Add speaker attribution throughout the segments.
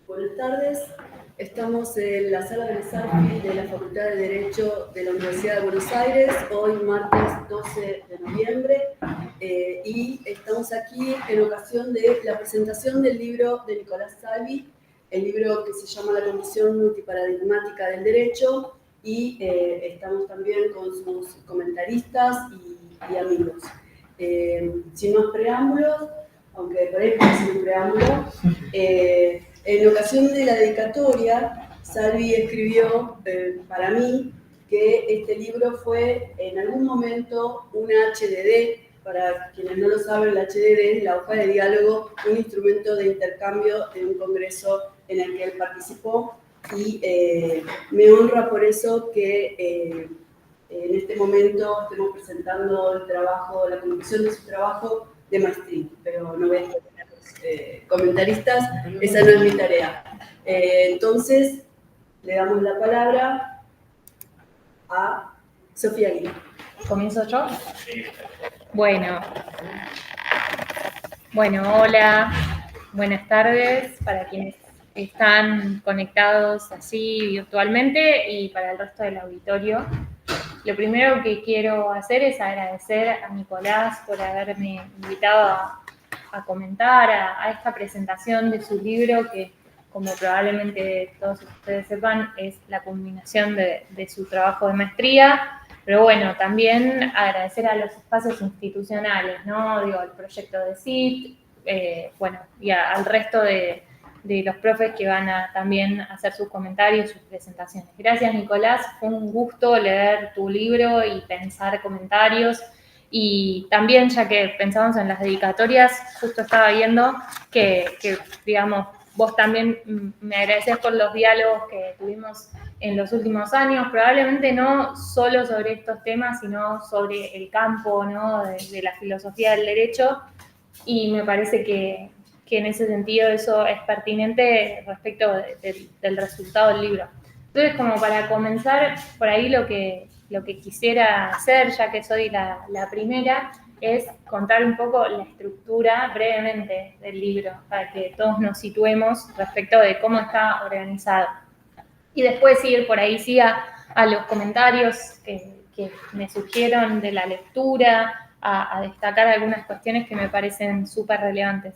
Speaker 1: Buenas tardes, estamos en la sala de Sarfi de la Facultad de Derecho de la Universidad de Buenos Aires, hoy martes 12 de noviembre, y estamos aquí en ocasión de la presentación del libro de Nicolás Salvi, el libro que se llama La Condición Multiparadigmática del Derecho, y estamos también con sus comentaristas y amigos. Sin más preámbulos, aunque por ahí es un preámbulo, en ocasión de la dedicatoria, Salvi escribió para mí que este libro fue en algún momento una HDD. Para quienes no lo saben, la HDD es la hoja de diálogo, un instrumento de intercambio de un congreso en el que él participó, y me honra por eso que en este momento estemos presentando el trabajo, la conclusión de su trabajo de maestría, pero no voy a tener comentaristas, esa no es mi tarea. Entonces, le damos la palabra a Sofía Aguilar.
Speaker 2: ¿Comienzo yo? Bueno, hola, buenas tardes para quienes están conectados así virtualmente y para el resto del auditorio. Lo primero que quiero hacer es agradecer a Nicolás por haberme invitado a comentar a esta presentación de su libro, que como probablemente todos ustedes sepan, es la culminación de su trabajo de maestría. Pero bueno, también agradecer a los espacios institucionales, ¿no? Digo, el proyecto de CIT, bueno, y al resto de los profes que van a también hacer sus comentarios, sus presentaciones. Gracias, Nicolás. Fue un gusto leer tu libro y pensar comentarios. Y también, ya que pensamos en las dedicatorias, justo estaba viendo que digamos, vos también me agradecés por los diálogos que tuvimos en los últimos años, probablemente no solo sobre estos temas, sino sobre el campo, ¿no? de la filosofía del derecho, y me parece que en ese sentido eso es pertinente respecto del resultado del libro. Entonces, como para comenzar, por ahí lo que quisiera hacer, ya que soy la primera, es contar un poco la estructura brevemente del libro, para que todos nos situemos respecto de cómo está organizado. Y después ir por ahí sí a los comentarios que me surgieron de la lectura, a destacar algunas cuestiones que me parecen súper relevantes.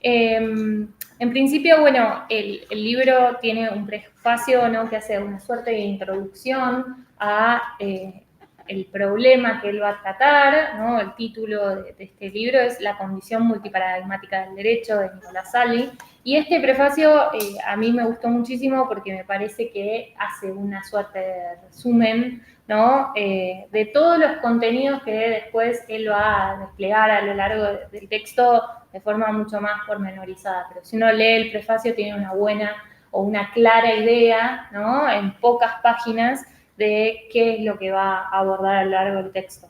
Speaker 2: En principio, bueno, el libro tiene un prefacio, ¿no? Que hace una suerte de introducción a el problema que él va a tratar, ¿no? El título de este libro es La condición multiparadigmática del derecho, de Nicolás Salvi. Y este prefacio a mí me gustó muchísimo porque me parece que hace una suerte de resumen, ¿no? De todos los contenidos que después él va a desplegar a lo largo del texto de forma mucho más pormenorizada. Pero si uno lee el prefacio tiene una buena o una clara idea, ¿no? En pocas páginas, de qué es lo que va a abordar a lo largo del texto.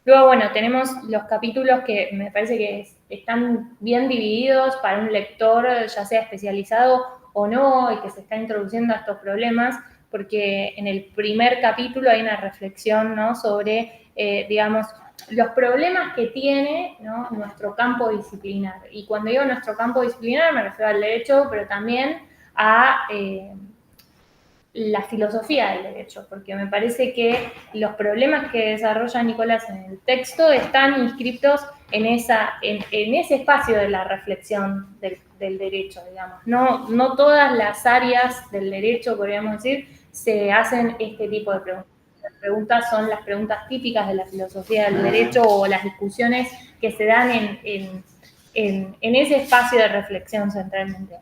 Speaker 2: Luego, bueno, tenemos los capítulos que me parece que están bien divididos para un lector, ya sea especializado o no, y que se está introduciendo a estos problemas, porque en el primer capítulo hay una reflexión, ¿no? Sobre, digamos, los problemas que tiene, ¿no? Nuestro campo disciplinar. Y cuando digo nuestro campo disciplinar me refiero al derecho, pero también a la filosofía del derecho, porque me parece que los problemas que desarrolla Nicolás en el texto están inscriptos en ese espacio de la reflexión del derecho, digamos. No todas las áreas del derecho, podríamos decir, se hacen este tipo de preguntas. Las preguntas son las preguntas típicas de la filosofía del derecho o las discusiones que se dan en ese espacio de reflexión centralmente.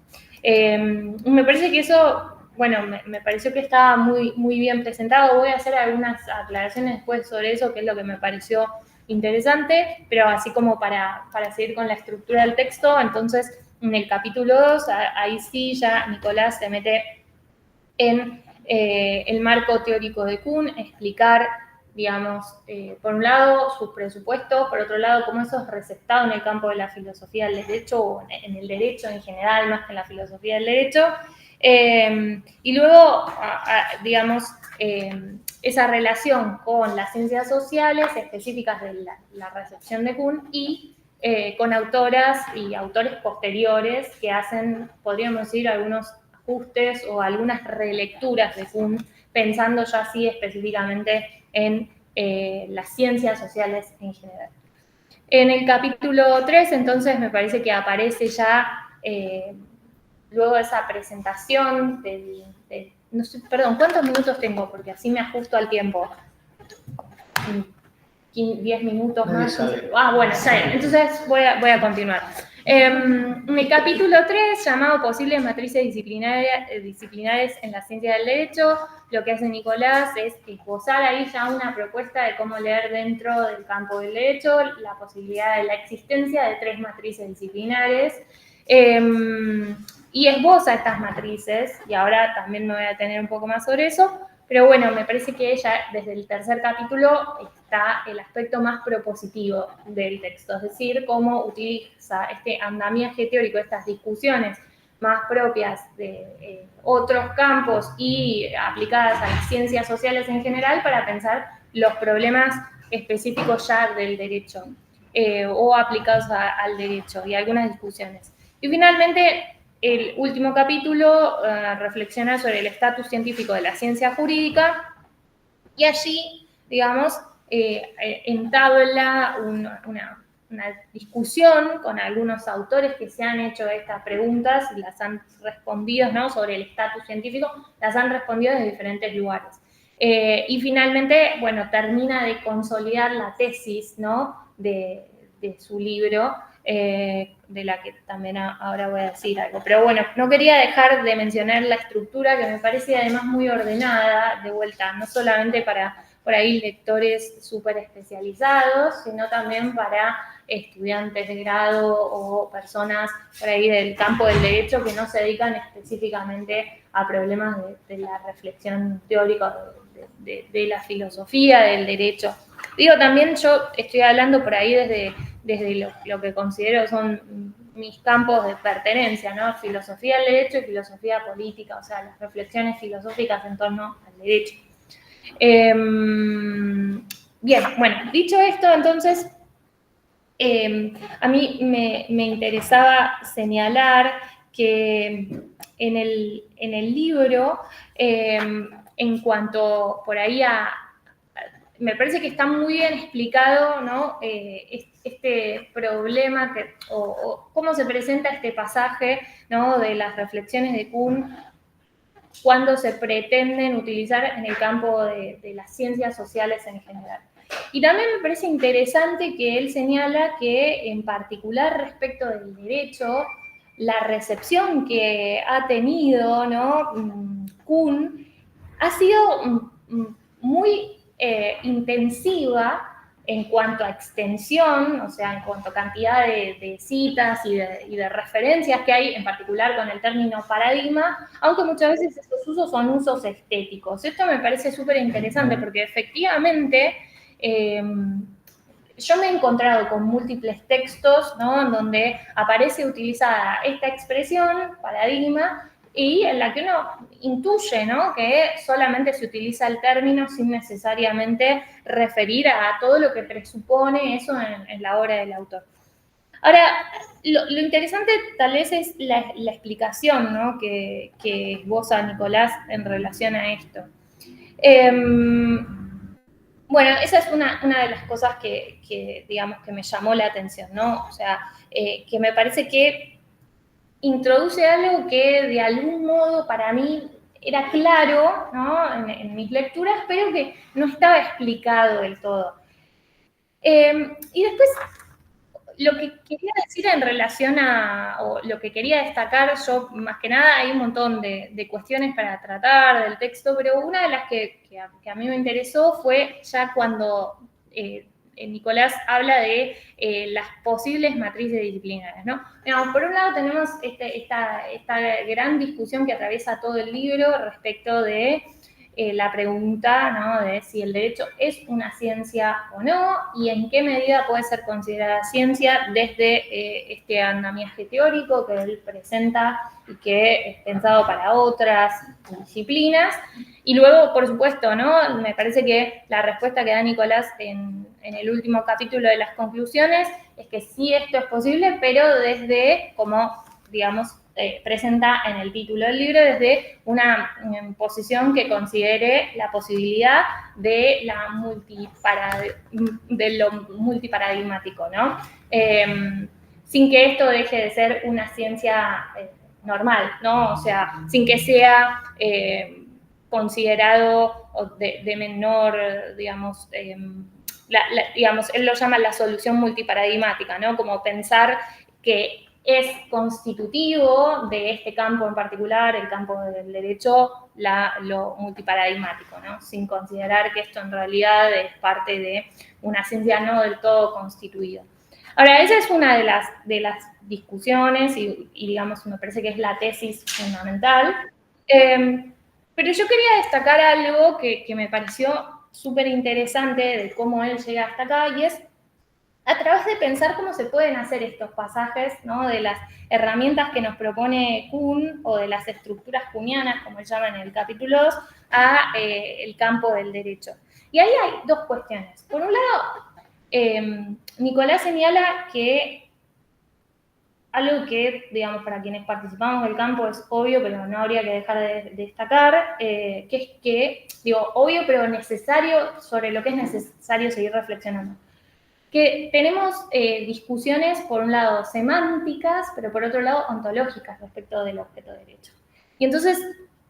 Speaker 2: Me parece que eso, bueno, me pareció que estaba muy bien presentado. Voy a hacer algunas aclaraciones después sobre eso, que es lo que me pareció interesante, pero así como para seguir con la estructura del texto. Entonces, en el capítulo 2, ahí sí ya Nicolás se mete en el marco teórico de Kuhn, explicar, digamos, por un lado sus presupuestos, por otro lado cómo eso es receptado en el campo de la filosofía del derecho o en el derecho en general, más que en la filosofía del derecho, y luego, digamos, esa relación con las ciencias sociales específicas de la recepción de Kuhn y con autoras y autores posteriores que hacen, podríamos decir, algunos ajustes o algunas relecturas de Kuhn, pensando ya así específicamente en las ciencias sociales en general. En el capítulo 3, entonces, me parece que aparece ya, luego de esa presentación, no sé, perdón, ¿cuántos minutos tengo? Porque así me ajusto al tiempo. 10 minutos más. Bueno, ya, entonces voy a continuar. En el capítulo 3, llamado Posibles Matrices Disciplinares en la Ciencia del Derecho, lo que hace Nicolás es esbozar ahí ya una propuesta de cómo leer dentro del campo del derecho la posibilidad de la existencia de 3 matrices disciplinares. Y esboza estas matrices, y ahora también me voy a detener un poco más sobre eso, pero bueno, me parece que ella, desde el tercer capítulo, está el aspecto más propositivo del texto, es decir, cómo utiliza este andamiaje teórico, estas discusiones más propias de otros campos y aplicadas a las ciencias sociales en general para pensar los problemas específicos ya del derecho o aplicados al derecho y algunas discusiones. Y finalmente, el último capítulo reflexiona sobre el estatus científico de la ciencia jurídica y allí, digamos, entabla una discusión con algunos autores que se han hecho estas preguntas y las han respondido, ¿no?, sobre el estatus científico, las han respondido desde diferentes lugares. Y finalmente, bueno, termina de consolidar la tesis, ¿no?, de su libro, de la que también ahora voy a decir algo. Pero bueno, no quería dejar de mencionar la estructura, que me parece además muy ordenada, de vuelta, no solamente para, por ahí, lectores súper especializados, sino también para estudiantes de grado o personas por ahí del campo del derecho que no se dedican específicamente a problemas de la reflexión teórica de la filosofía del derecho. Digo, también yo estoy hablando por ahí desde lo que considero son mis campos de pertenencia, ¿no? Filosofía del derecho y filosofía política, o sea, las reflexiones filosóficas en torno al derecho. Bien, bueno, dicho esto, entonces, a mí me interesaba señalar que en el libro, en cuanto por ahí me parece que está muy bien explicado, ¿no?, este problema o cómo se presenta este pasaje, ¿no?, de las reflexiones de Kuhn cuando se pretenden utilizar en el campo de las ciencias sociales en general. Y también me parece interesante que él señala que, en particular respecto del derecho, la recepción que ha tenido, ¿no?, Kuhn ha sido muy intensiva en cuanto a extensión, o sea, en cuanto a cantidad de citas y de referencias que hay, en particular con el término paradigma, aunque muchas veces estos usos son usos estéticos. Esto me parece súper interesante porque efectivamente yo me he encontrado con múltiples textos, ¿no?, en donde aparece utilizada esta expresión, paradigma, y en la que uno intuye, ¿no?, que solamente se utiliza el término sin necesariamente referir a todo lo que presupone eso en la obra del autor. Ahora, lo interesante tal vez es la explicación, ¿no?, que esboza Nicolás en relación a esto. Bueno, esa es una de las cosas que, digamos, que me llamó la atención, ¿no? O sea, que me parece que introduce algo que de algún modo para mí era claro, ¿no?, en mis lecturas, pero que no estaba explicado del todo. Y después, lo que quería decir en relación o lo que quería destacar yo, más que nada, hay un montón de cuestiones para tratar del texto, pero una de las que a mí me interesó fue ya cuando Nicolás habla de las posibles matrices disciplinarias, ¿no? Digamos, por un lado tenemos esta gran discusión que atraviesa todo el libro respecto de la pregunta, ¿no?, de si el derecho es una ciencia o no y en qué medida puede ser considerada ciencia desde este andamiaje teórico que él presenta y que es pensado para otras disciplinas. Y luego, por supuesto, ¿no?, me parece que la respuesta que da Nicolás en el último capítulo de las conclusiones es que sí esto es posible, pero desde, como digamos, presenta en el título del libro, desde una posición que considere la posibilidad de lo multiparadigmático, ¿no? Sin que esto deje de ser una ciencia normal, ¿no? O sea, sin que sea considerado de menor, digamos, digamos, él lo llama la solución multiparadigmática, ¿no? Como pensar que es constitutivo de este campo en particular, el campo del derecho, lo multiparadigmático, ¿no? Sin considerar que esto en realidad es parte de una ciencia no del todo constituida. Ahora, esa es una de las discusiones y digamos, me parece que es la tesis fundamental. Pero yo quería destacar algo que me pareció súper interesante de cómo él llega hasta acá, y es a través de pensar cómo se pueden hacer estos pasajes, ¿no? De las herramientas que nos propone Kuhn o de las estructuras kuhnianas, como él llama en el capítulo 2, a el campo del derecho. Y ahí hay dos cuestiones. Por un lado, Nicolás señala que algo que, digamos, para quienes participamos del campo es obvio, pero no habría que dejar de destacar, que es que, digo, obvio pero necesario, sobre lo que es necesario seguir reflexionando. Que tenemos discusiones, por un lado, semánticas, pero por otro lado, ontológicas respecto del objeto de derecho. Y entonces,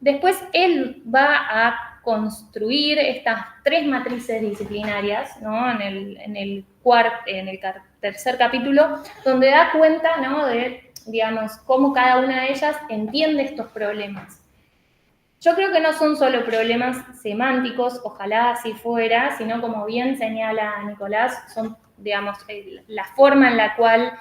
Speaker 2: después él va a construir estas tres matrices disciplinarias, ¿no? En el tercer capítulo, donde da cuenta, ¿no? De, digamos, cómo cada una de ellas entiende estos problemas. Yo creo que no son solo problemas semánticos, ojalá así fuera, sino, como bien señala Nicolás, son, digamos, la forma en la cual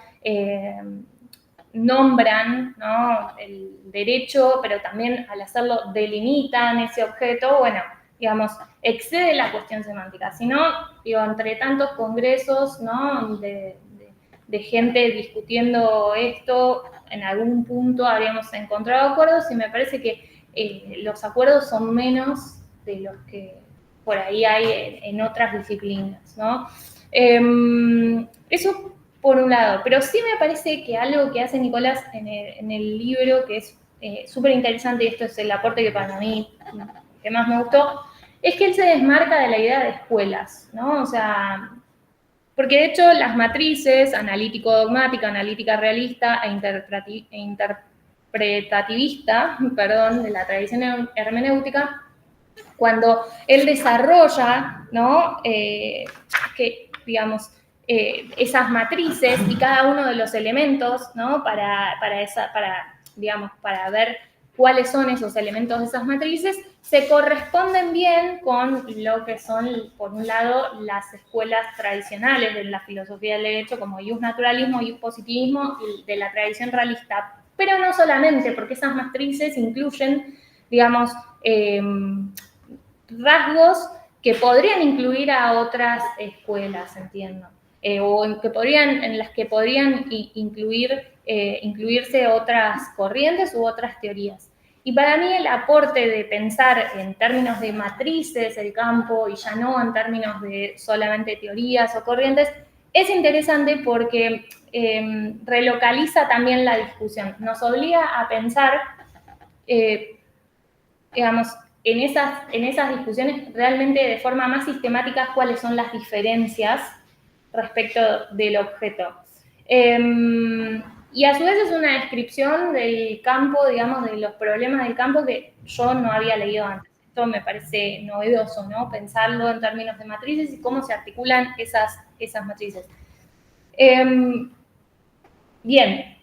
Speaker 2: nombran, ¿no? El derecho, pero también al hacerlo delimitan ese objeto, bueno, digamos, excede la cuestión semántica. Si no, digo, entre tantos congresos, ¿no? de gente discutiendo esto, en algún punto habríamos encontrado acuerdos, y me parece que los acuerdos son menos de los que por ahí hay en otras disciplinas, ¿no? Eso por un lado, pero sí me parece que algo que hace Nicolás en el libro, que es súper interesante, y esto es el aporte que para mí que más me gustó, es que él se desmarca de la idea de escuelas, ¿no? O sea, porque de hecho las matrices, analítico-dogmática, analítica realista e interpretativista, perdón, de la tradición hermenéutica, cuando él desarrolla, ¿no? Que, digamos, esas matrices y cada uno de los elementos, ¿no? Para ver cuáles son esos elementos de esas matrices, se corresponden bien con lo que son, por un lado, las escuelas tradicionales de la filosofía del derecho, como iusnaturalismo, iuspositivismo, y de la tradición realista. Pero no solamente, porque esas matrices incluyen, digamos, rasgos que podrían incluir a otras escuelas, entiendo, o en las que podrían incluirse otras corrientes u otras teorías. Y para mí el aporte de pensar en términos de matrices el campo y ya no en términos de solamente teorías o corrientes es interesante porque relocaliza también la discusión, nos obliga a pensar, digamos, en esas discusiones realmente de forma más sistemática cuáles son las diferencias respecto del objeto. Y a su vez es una descripción del campo, digamos, de los problemas del campo que yo no había leído antes. Esto me parece novedoso, ¿no? Pensarlo en términos de matrices y cómo se articulan esas matrices. Bien.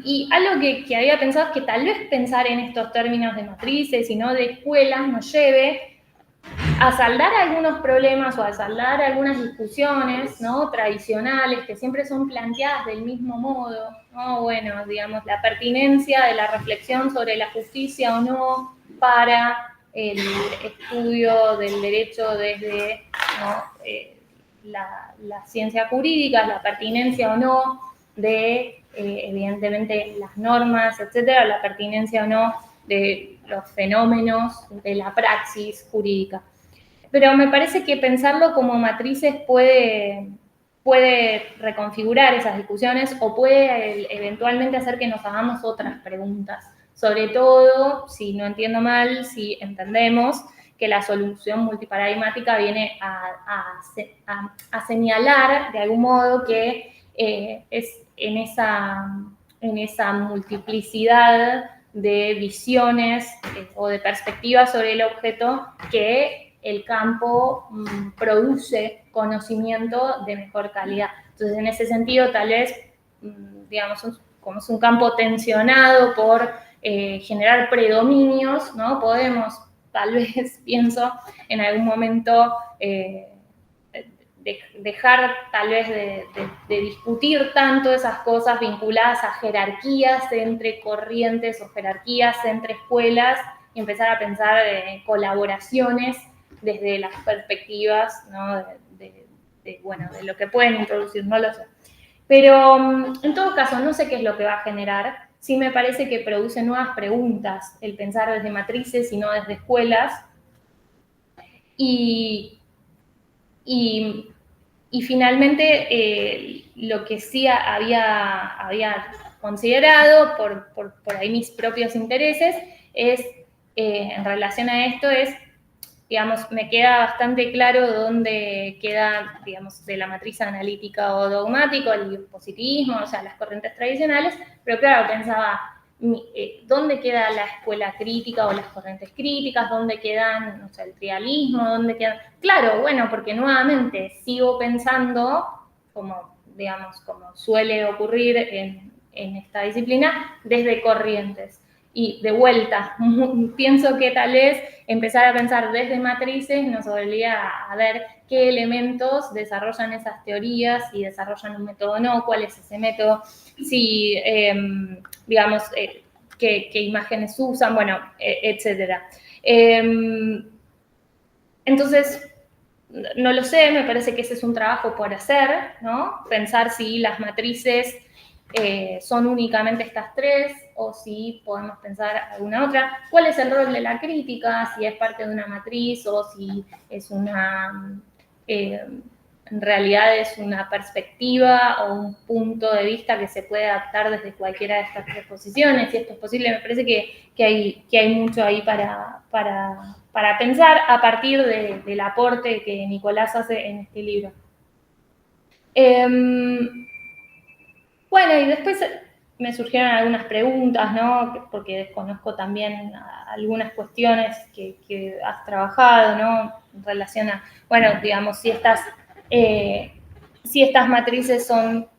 Speaker 2: Y algo que había pensado es que tal vez pensar en estos términos de matrices y no de escuelas nos lleve a saldar algunos problemas o a saldar algunas discusiones, ¿no? Tradicionales que siempre son planteadas del mismo modo, ¿no? Bueno, digamos, la pertinencia de la reflexión sobre la justicia o no para el estudio del derecho desde, ¿no? La ciencia jurídica, la pertinencia o no de, evidentemente, las normas, etcétera, la pertinencia o no de los fenómenos de la praxis jurídica. Pero me parece que pensarlo como matrices puede puede reconfigurar esas discusiones o puede eventualmente hacer que nos hagamos otras preguntas. Sobre todo, si no entiendo mal, si entendemos que la solución multiparadigmática viene a señalar de algún modo que es en esa multiplicidad de visiones o de perspectivas sobre el objeto que el campo produce conocimiento de mejor calidad. Entonces, en ese sentido, tal vez, digamos, como es un campo tensionado por generar predominios, ¿no? Podemos, tal vez, pienso, en algún momento dejar tal vez de discutir tanto esas cosas vinculadas a jerarquías entre corrientes o jerarquías entre escuelas y empezar a pensar en colaboraciones desde las perspectivas, ¿no? Bueno, de lo que pueden introducir, no lo sé. Pero en todo caso, no sé qué es lo que va a generar. Sí me parece que produce nuevas preguntas el pensar desde matrices y no desde escuelas. Y finalmente, lo que sí había considerado por ahí mis propios intereses es, en relación a esto, es, digamos, me queda bastante claro dónde queda, digamos, de la matriz analítica o dogmático, el positivismo, o sea, las corrientes tradicionales, pero claro, pensaba, ¿dónde queda la escuela crítica o las corrientes críticas? ¿Dónde quedan, no sé, el trialismo? ¿Dónde quedan? Claro, bueno, porque nuevamente sigo pensando, como, digamos, como suele ocurrir en esta disciplina, desde corrientes. Y de vuelta, pienso que tal vez empezar a pensar desde matrices nos obliga a ver qué elementos desarrollan esas teorías, si desarrollan un método o no, cuál es ese método, si, digamos, qué imágenes usan, bueno, etcétera. Entonces, no lo sé, me parece que ese es un trabajo por hacer, ¿no? Pensar si las matrices son únicamente estas tres o si podemos pensar alguna otra. ¿Cuál es el rol de la crítica? Si es parte de una matriz o si es una, en realidad es una perspectiva o un punto de vista que se puede adaptar desde cualquiera de estas tres posiciones. Si esto es posible, me parece que hay mucho ahí para pensar a partir del aporte que Nicolás hace en este libro. Bueno, y después me surgieron algunas preguntas, ¿no? Porque desconozco también algunas cuestiones que has trabajado, ¿no? En relación a, bueno, digamos, si estas matrices son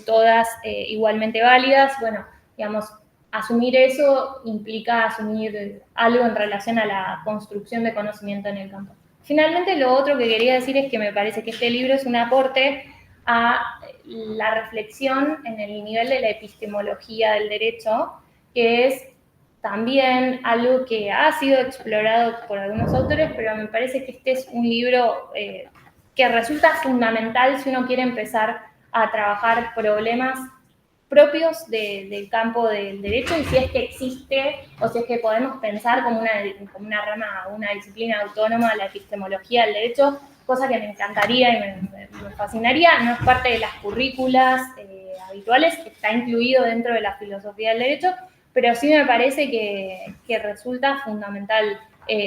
Speaker 2: todas igualmente válidas, bueno, digamos, asumir eso implica asumir algo en relación a la construcción de conocimiento en el campo. Finalmente, lo otro que quería decir es que me parece que este libro es un aporte a la reflexión en el nivel de la epistemología del derecho, que es también algo que ha sido explorado por algunos autores, pero me parece que este es un libro que resulta fundamental si uno quiere empezar a trabajar problemas propios del campo del derecho y si es que existe o si es que podemos pensar como una rama, una disciplina autónoma de la epistemología del derecho, cosa que me encantaría y me fascinaría. No es parte de las currículas habituales, está incluido dentro de la filosofía del derecho, pero sí me parece que resulta fundamental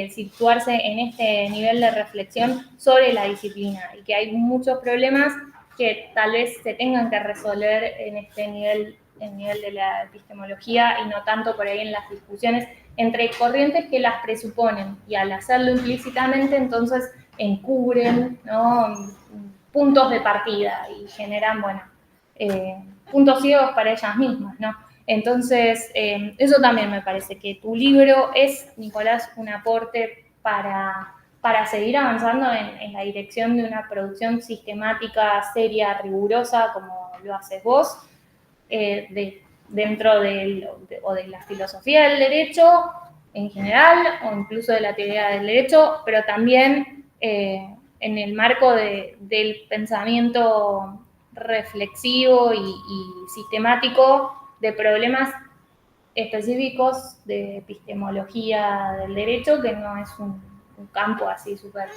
Speaker 2: situarse en este nivel de reflexión sobre la disciplina y que hay muchos problemas que tal vez se tengan que resolver en este nivel, el nivel de la epistemología y no tanto por ahí en las discusiones entre corrientes que las presuponen y al hacerlo implícitamente entonces encubren, ¿no?, puntos de partida y generan, bueno, puntos ciegos para ellas mismas, ¿no? Entonces, eso también me parece que tu libro es, Nicolás, un aporte para seguir avanzando en la dirección de una producción sistemática, seria, rigurosa, como lo haces vos, dentro de la filosofía del derecho en general, o incluso de la teoría del derecho, pero también en el marco del pensamiento reflexivo y sistemático de problemas específicos de epistemología del derecho, que no es un campo así súper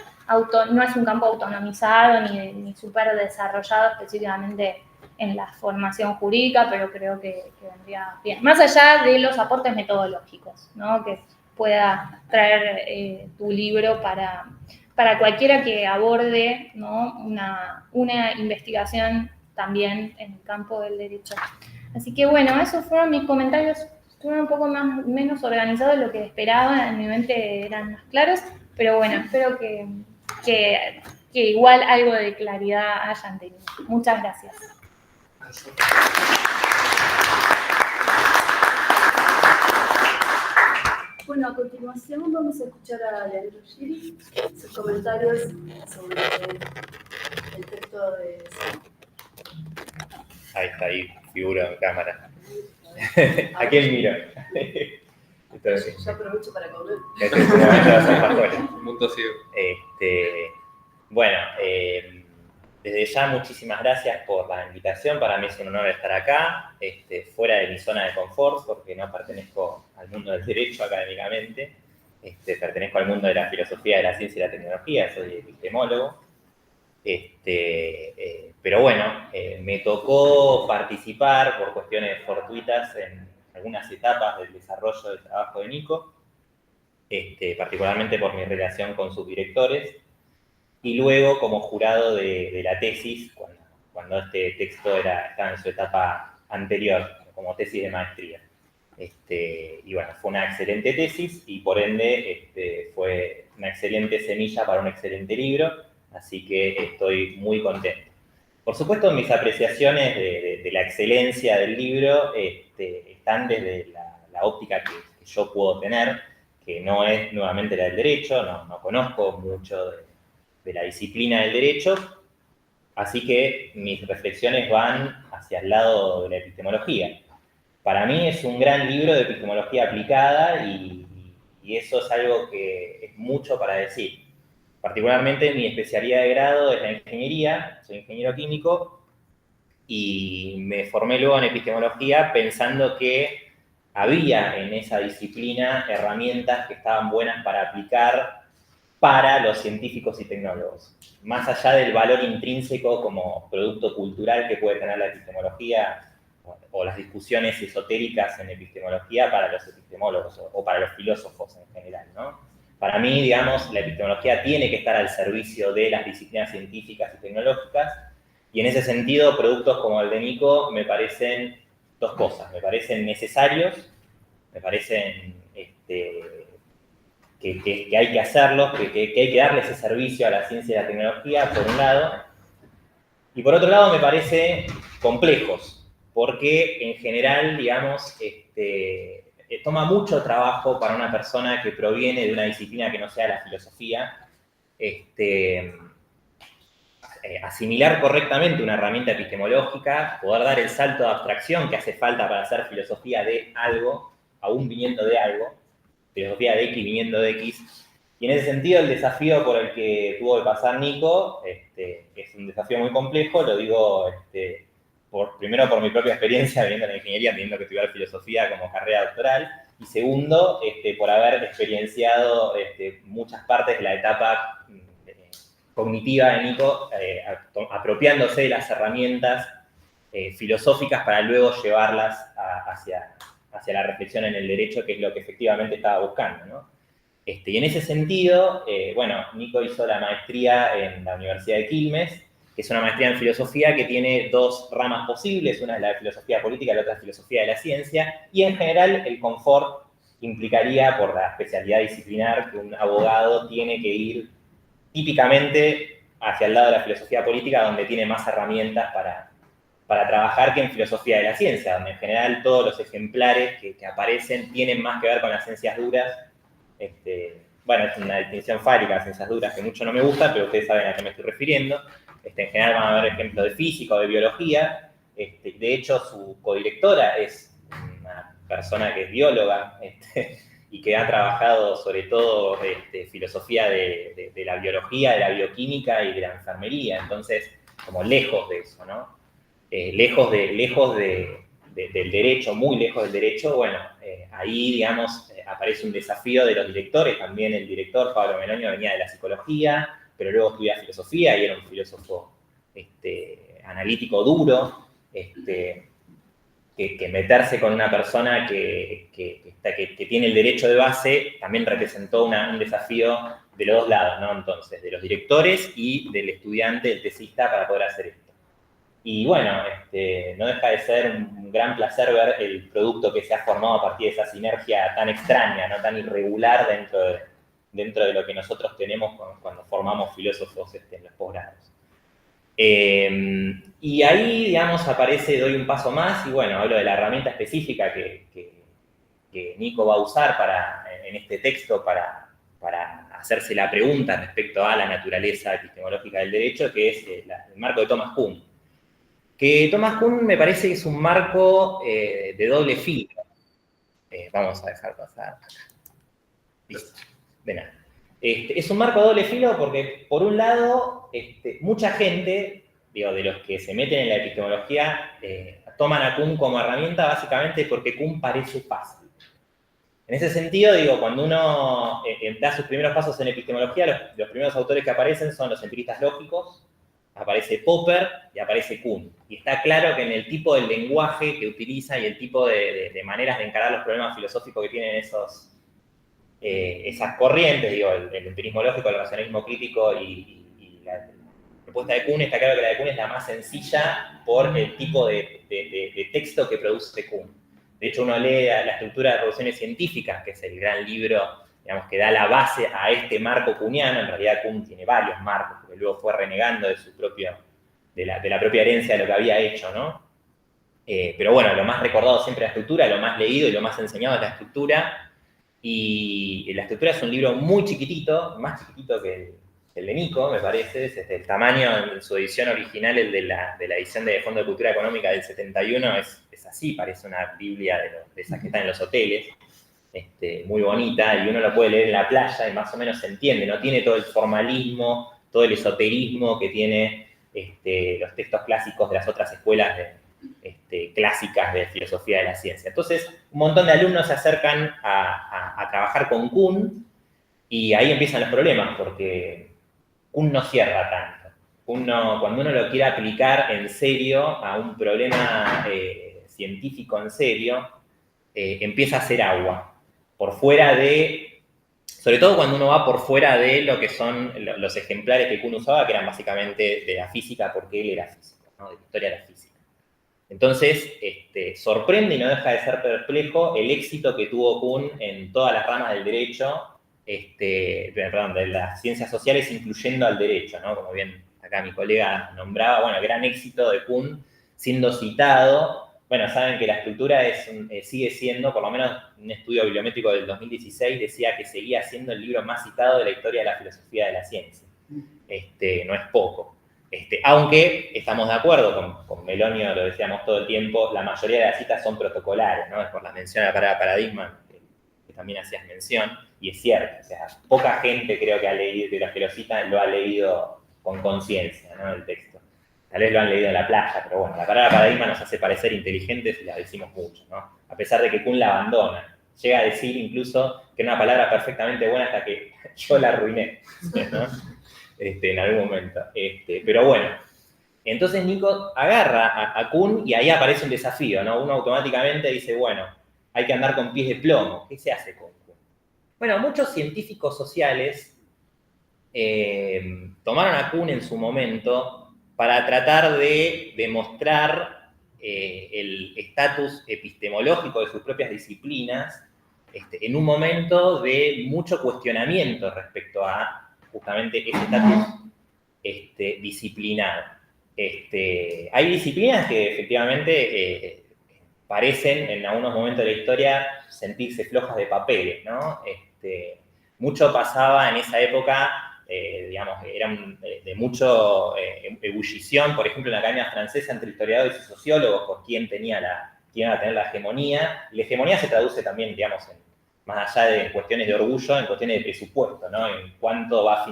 Speaker 2: no es un campo autonomizado ni súper desarrollado específicamente en la formación jurídica, pero creo que vendría bien. Más allá de los aportes metodológicos, ¿no? Que pueda traer tu libro para cualquiera que aborde, ¿no? una investigación también en el campo del derecho. Así que bueno, esos fueron mis comentarios. Estuvieron un poco menos organizados de lo que esperaba, en mi mente eran más claros, pero bueno, espero que igual algo de claridad hayan tenido. Muchas gracias.
Speaker 1: Bueno, a continuación vamos a escuchar a Leandro Giri, sus comentarios sobre el texto de...
Speaker 3: Ahí figura en cámara. ¿A quién miro?
Speaker 1: Yo aprovecho para comer.
Speaker 3: Este es un momento de hacer pastores.
Speaker 4: Mundo ciego.
Speaker 3: Bueno, desde ya muchísimas gracias por la invitación. Para mí es un honor estar acá, fuera de mi zona de confort, porque no pertenezco al mundo del derecho académicamente. Pertenezco al mundo de la filosofía, de la ciencia y la tecnología, soy epistemólogo. Pero bueno, me tocó participar por cuestiones fortuitas en algunas etapas del desarrollo del trabajo de Nico, particularmente por mi relación con sus directores, y luego como jurado de la tesis, cuando este texto estaba en su etapa anterior, como tesis de maestría. Y bueno, fue una excelente tesis y por ende fue una excelente semilla para un excelente libro, así que estoy muy contento. Por supuesto, mis apreciaciones de la excelencia del libro están desde la óptica que yo puedo tener, que no es nuevamente la del derecho, no conozco mucho de la disciplina del derecho, así que mis reflexiones van hacia el lado de la epistemología. Para mí es un gran libro de epistemología aplicada y eso es algo que es mucho para decir. Particularmente mi especialidad de grado es la ingeniería, soy ingeniero químico y me formé luego en epistemología pensando que había en esa disciplina herramientas que estaban buenas para aplicar para los científicos y tecnólogos. Más allá del valor intrínseco como producto cultural que puede tener la epistemología o las discusiones esotéricas en epistemología para los epistemólogos o para los filósofos en general, ¿no? Para mí, digamos, la epistemología tiene que estar al servicio de las disciplinas científicas y tecnológicas, y en ese sentido, productos como el de Nico me parecen dos cosas. Me parecen necesarios, me parecen que hay que hacerlos, que hay que darle ese servicio a la ciencia y la tecnología, por un lado, y por otro lado me parece complejos, porque en general, digamos, toma mucho trabajo para una persona que proviene de una disciplina que no sea la filosofía, asimilar correctamente una herramienta epistemológica, poder dar el salto de abstracción que hace falta para hacer filosofía de algo, aún viniendo de algo, filosofía de X viniendo de X. Y en ese sentido, el desafío por el que tuvo que pasar Nico es un desafío muy complejo, lo digo primero por mi propia experiencia viviendo en la ingeniería, teniendo que estudiar filosofía como carrera doctoral, y segundo, por haber experienciado muchas partes de la etapa cognitiva de Nico, apropiándose de las herramientas filosóficas para luego llevarlas hacia la reflexión en el derecho, que es lo que efectivamente estaba buscando, ¿no? Y en ese sentido, bueno, Nico hizo la maestría en la Universidad de Quilmes, que es una maestría en filosofía que tiene dos ramas posibles, una es la de filosofía política y la otra es filosofía de la ciencia, y en general el confort implicaría, por la especialidad disciplinar, que un abogado tiene que ir típicamente hacia el lado de la filosofía política, donde tiene más herramientas para trabajar que en filosofía de la ciencia, donde en general todos los ejemplares que aparecen tienen más que ver con las ciencias duras. Bueno, es una distinción fálica, las ciencias duras, que mucho no me gusta, pero ustedes saben a qué me estoy refiriendo. En general van a ver ejemplos de física o de biología. De hecho, su codirectora es una persona que es bióloga y que ha trabajado sobre todo filosofía de la biología, de la bioquímica y de la enfermería. Entonces, como lejos de eso, ¿no? Lejos del derecho, muy lejos del derecho, bueno, ahí, digamos, aparece un desafío de los directores, también el director Pablo Melonio venía de la psicología, pero luego estudia filosofía y era un filósofo analítico duro, que meterse con una persona que tiene el derecho de base también representó un desafío de los dos lados, ¿no? Entonces, de los directores y del estudiante, del tesista, para poder hacer esto. Y bueno, no deja de ser un gran placer ver el producto que se ha formado a partir de esa sinergia tan extraña, ¿no? Tan irregular dentro de lo que nosotros tenemos cuando formamos filósofos en los posgrados. Y ahí, digamos, doy un paso más y bueno, hablo de la herramienta específica que Nico va a usar en este texto para hacerse la pregunta respecto a la naturaleza epistemológica del derecho, que es el marco de Thomas Kuhn. Que Thomas Kuhn me parece que es un marco de doble filo. Vamos a dejar pasar. Listo. De nada. Es un marco de doble filo porque, por un lado, mucha gente, de los que se meten en la epistemología, toman a Kuhn como herramienta básicamente porque Kuhn parece fácil. En ese sentido, cuando uno da sus primeros pasos en epistemología, los primeros autores que aparecen son los empiristas lógicos, aparece Popper y aparece Kuhn. Y está claro que en el tipo de lenguaje que utiliza y el tipo de maneras de encarar los problemas filosóficos que tienen esas corrientes, el empirismo lógico, el racionalismo crítico y la propuesta de Kuhn, está claro que la de Kuhn es la más sencilla por el tipo de texto que produce Kuhn. De hecho, uno lee la estructura de revoluciones científicas, que es el gran libro, digamos, que da la base a este marco kuhniano. En realidad Kuhn tiene varios marcos, porque luego fue renegando de la propia herencia de lo que había hecho, ¿no? Pero bueno, lo más recordado siempre es la estructura, lo más leído y lo más enseñado es la estructura. Y la estructura es un libro muy chiquitito, más chiquitito que el de Nico, me parece. Es el tamaño en su edición original, el de la edición de Fondo de Cultura Económica del 71, es así, parece una biblia de esas que están en los hoteles. Muy bonita, y uno lo puede leer en la playa y más o menos se entiende, no tiene todo el formalismo, todo el esoterismo que tiene los textos clásicos de las otras escuelas clásicas de filosofía de la ciencia. Entonces, un montón de alumnos se acercan a trabajar con Kuhn y ahí empiezan los problemas, porque Kuhn no cierra tanto. Cuando uno lo quiere aplicar en serio a un problema científico en serio, empieza a hacer agua. Por fuera sobre todo cuando uno va por fuera de lo que son los ejemplares que Kuhn usaba, que eran básicamente de la física, porque él era físico, ¿no? De la historia de la física. Entonces, sorprende y no deja de ser perplejo el éxito que tuvo Kuhn en todas las ramas del derecho, de las ciencias sociales, incluyendo al derecho, ¿no? Como bien acá mi colega nombraba, bueno, el gran éxito de Kuhn siendo citado. Bueno, saben que la estructura sigue siendo, por lo menos un estudio bibliométrico del 2016 decía que seguía siendo el libro más citado de la historia de la filosofía de la ciencia. No es poco. Aunque estamos de acuerdo con Melonio, lo decíamos todo el tiempo, la mayoría de las citas son protocolares, ¿no? Es por la mención a la palabra paradigma, que también hacías mención, y es cierto, o sea, poca gente creo que ha leído, de los que lo citan, lo ha leído con conciencia, ¿no? El texto. Tal vez lo han leído en la playa, pero bueno, la palabra paradigma nos hace parecer inteligentes y la decimos mucho, ¿no? A pesar de que Kuhn la abandona. Llega a decir incluso que era una palabra perfectamente buena hasta que yo la arruiné, ¿no? En algún momento. Pero bueno, entonces Nico agarra a Kuhn y ahí aparece un desafío, ¿no? Uno automáticamente dice, bueno, hay que andar con pies de plomo. ¿Qué se hace con Kuhn? Bueno, muchos científicos sociales tomaron a Kuhn en su momento para tratar de demostrar el estatus epistemológico de sus propias disciplinas en un momento de mucho cuestionamiento respecto a justamente ese estatus disciplinar. Hay disciplinas que efectivamente parecen en algunos momentos de la historia sentirse flojas de papeles, ¿no? Mucho pasaba en esa época, digamos, eran de mucho ebullición, por ejemplo, en la Academia Francesa entre historiadores y sociólogos, por quién iba a tener la hegemonía. Y la hegemonía se traduce también, digamos, más allá de cuestiones de orgullo, en cuestiones de presupuesto, ¿no? En cuánto van a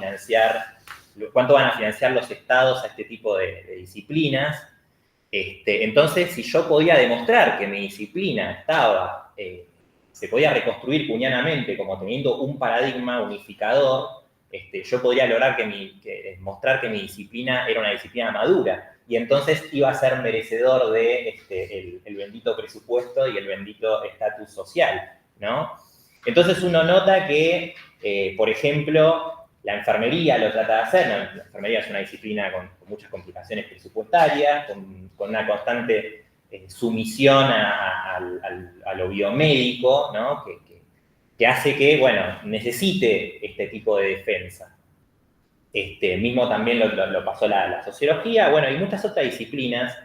Speaker 3: financiar los estados a este tipo de disciplinas. Entonces, si yo podía demostrar que mi disciplina estaba se podía reconstruir cuñanamente como teniendo un paradigma unificador, yo podría lograr mostrar que mi disciplina era una disciplina madura, y entonces iba a ser merecedor de el bendito presupuesto y el bendito estatus social, ¿no? Entonces uno nota que, por ejemplo, la enfermería lo trata de hacer. La enfermería es una disciplina con muchas complicaciones presupuestarias, con una constante sumisión a lo biomédico, ¿no? Que hace que, bueno, necesite este tipo de defensa. Mismo también lo pasó la sociología, bueno, y muchas otras disciplinas.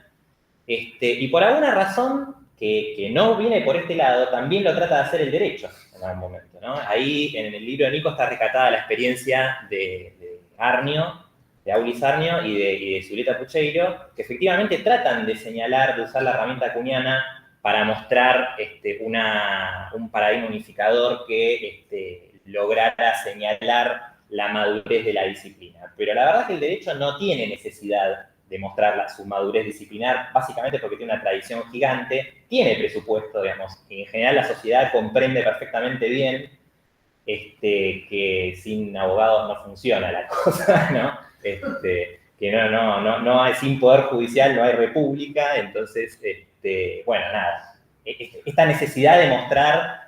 Speaker 3: Y por alguna razón que no viene por este lado, también lo trata de hacer el derecho en algún momento, ¿no? Ahí en el libro de Nico está rescatada la experiencia de Arnio, de Aulis Arnio y de Zulieta Pucheiro, que efectivamente tratan de señalar, de usar la herramienta cuñana para mostrar un paradigma unificador que lograra señalar la madurez de la disciplina. Pero la verdad es que el derecho no tiene necesidad de mostrar su madurez disciplinar, básicamente porque tiene una tradición gigante, tiene presupuesto, digamos, y en general la sociedad comprende perfectamente bien que sin abogados no funciona la cosa, ¿no? Que no hay, sin poder judicial no hay república, entonces, bueno, nada. Esta necesidad de mostrar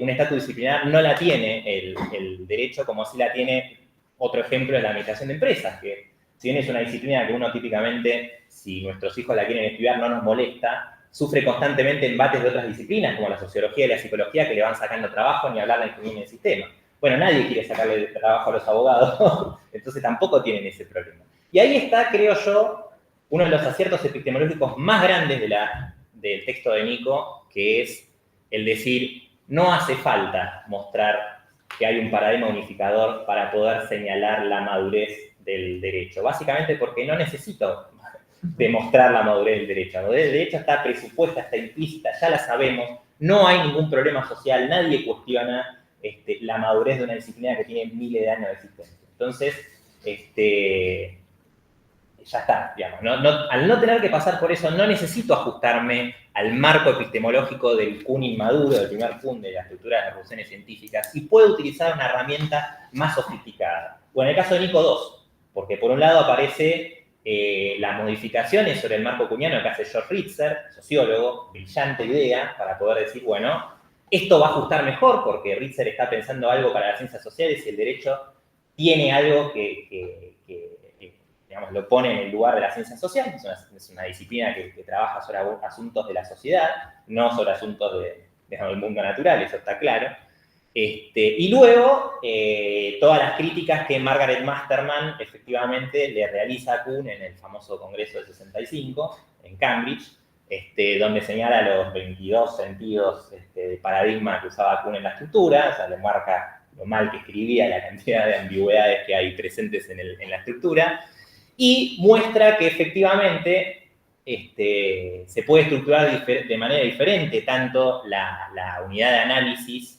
Speaker 3: un estatus disciplinar no la tiene el derecho, como sí la tiene otro ejemplo de la administración de empresas, que si bien es una disciplina que uno típicamente, si nuestros hijos la quieren estudiar, no nos molesta, sufre constantemente embates de otras disciplinas, como la sociología y la psicología, que le van sacando trabajo, ni hablar de la ingeniería del sistema. Bueno, nadie quiere sacarle trabajo a los abogados, entonces tampoco tienen ese problema. Y ahí está, creo yo, uno de los aciertos epistemológicos más grandes del texto de Nico, que es el decir, no hace falta mostrar que hay un paradigma unificador para poder señalar la madurez del derecho. Básicamente porque no necesito demostrar la madurez del derecho. La madurez del derecho está presupuesta, está implícita, ya la sabemos, no hay ningún problema social, nadie cuestiona la madurez de una disciplina que tiene miles de años de existencia. Entonces, ya está, digamos. Al no tener que pasar por eso, no necesito ajustarme al marco epistemológico del Kuhn inmaduro, del primer Kuhn de la estructura de las revoluciones científicas, y puedo utilizar una herramienta más sofisticada. O en el caso de Nico 2, porque por un lado aparece las modificaciones sobre el marco kuhniano que hace George Ritzer, sociólogo, brillante idea, para poder decir, bueno, esto va a ajustar mejor, porque Ritzer está pensando algo para las ciencias sociales y el derecho tiene algo que digamos, lo pone en el lugar de la ciencia social, es una disciplina que trabaja sobre asuntos de la sociedad, no sobre asuntos del mundo natural, eso está claro. Y luego, todas las críticas que Margaret Masterman efectivamente le realiza a Kuhn en el famoso Congreso del 65, en Cambridge, donde señala los 22 sentidos de paradigma que usaba Kuhn en la estructura, o sea, le marca lo mal que escribía, la cantidad de ambigüedades que hay presentes en la estructura, y muestra que efectivamente se puede estructurar de manera diferente tanto la unidad de análisis,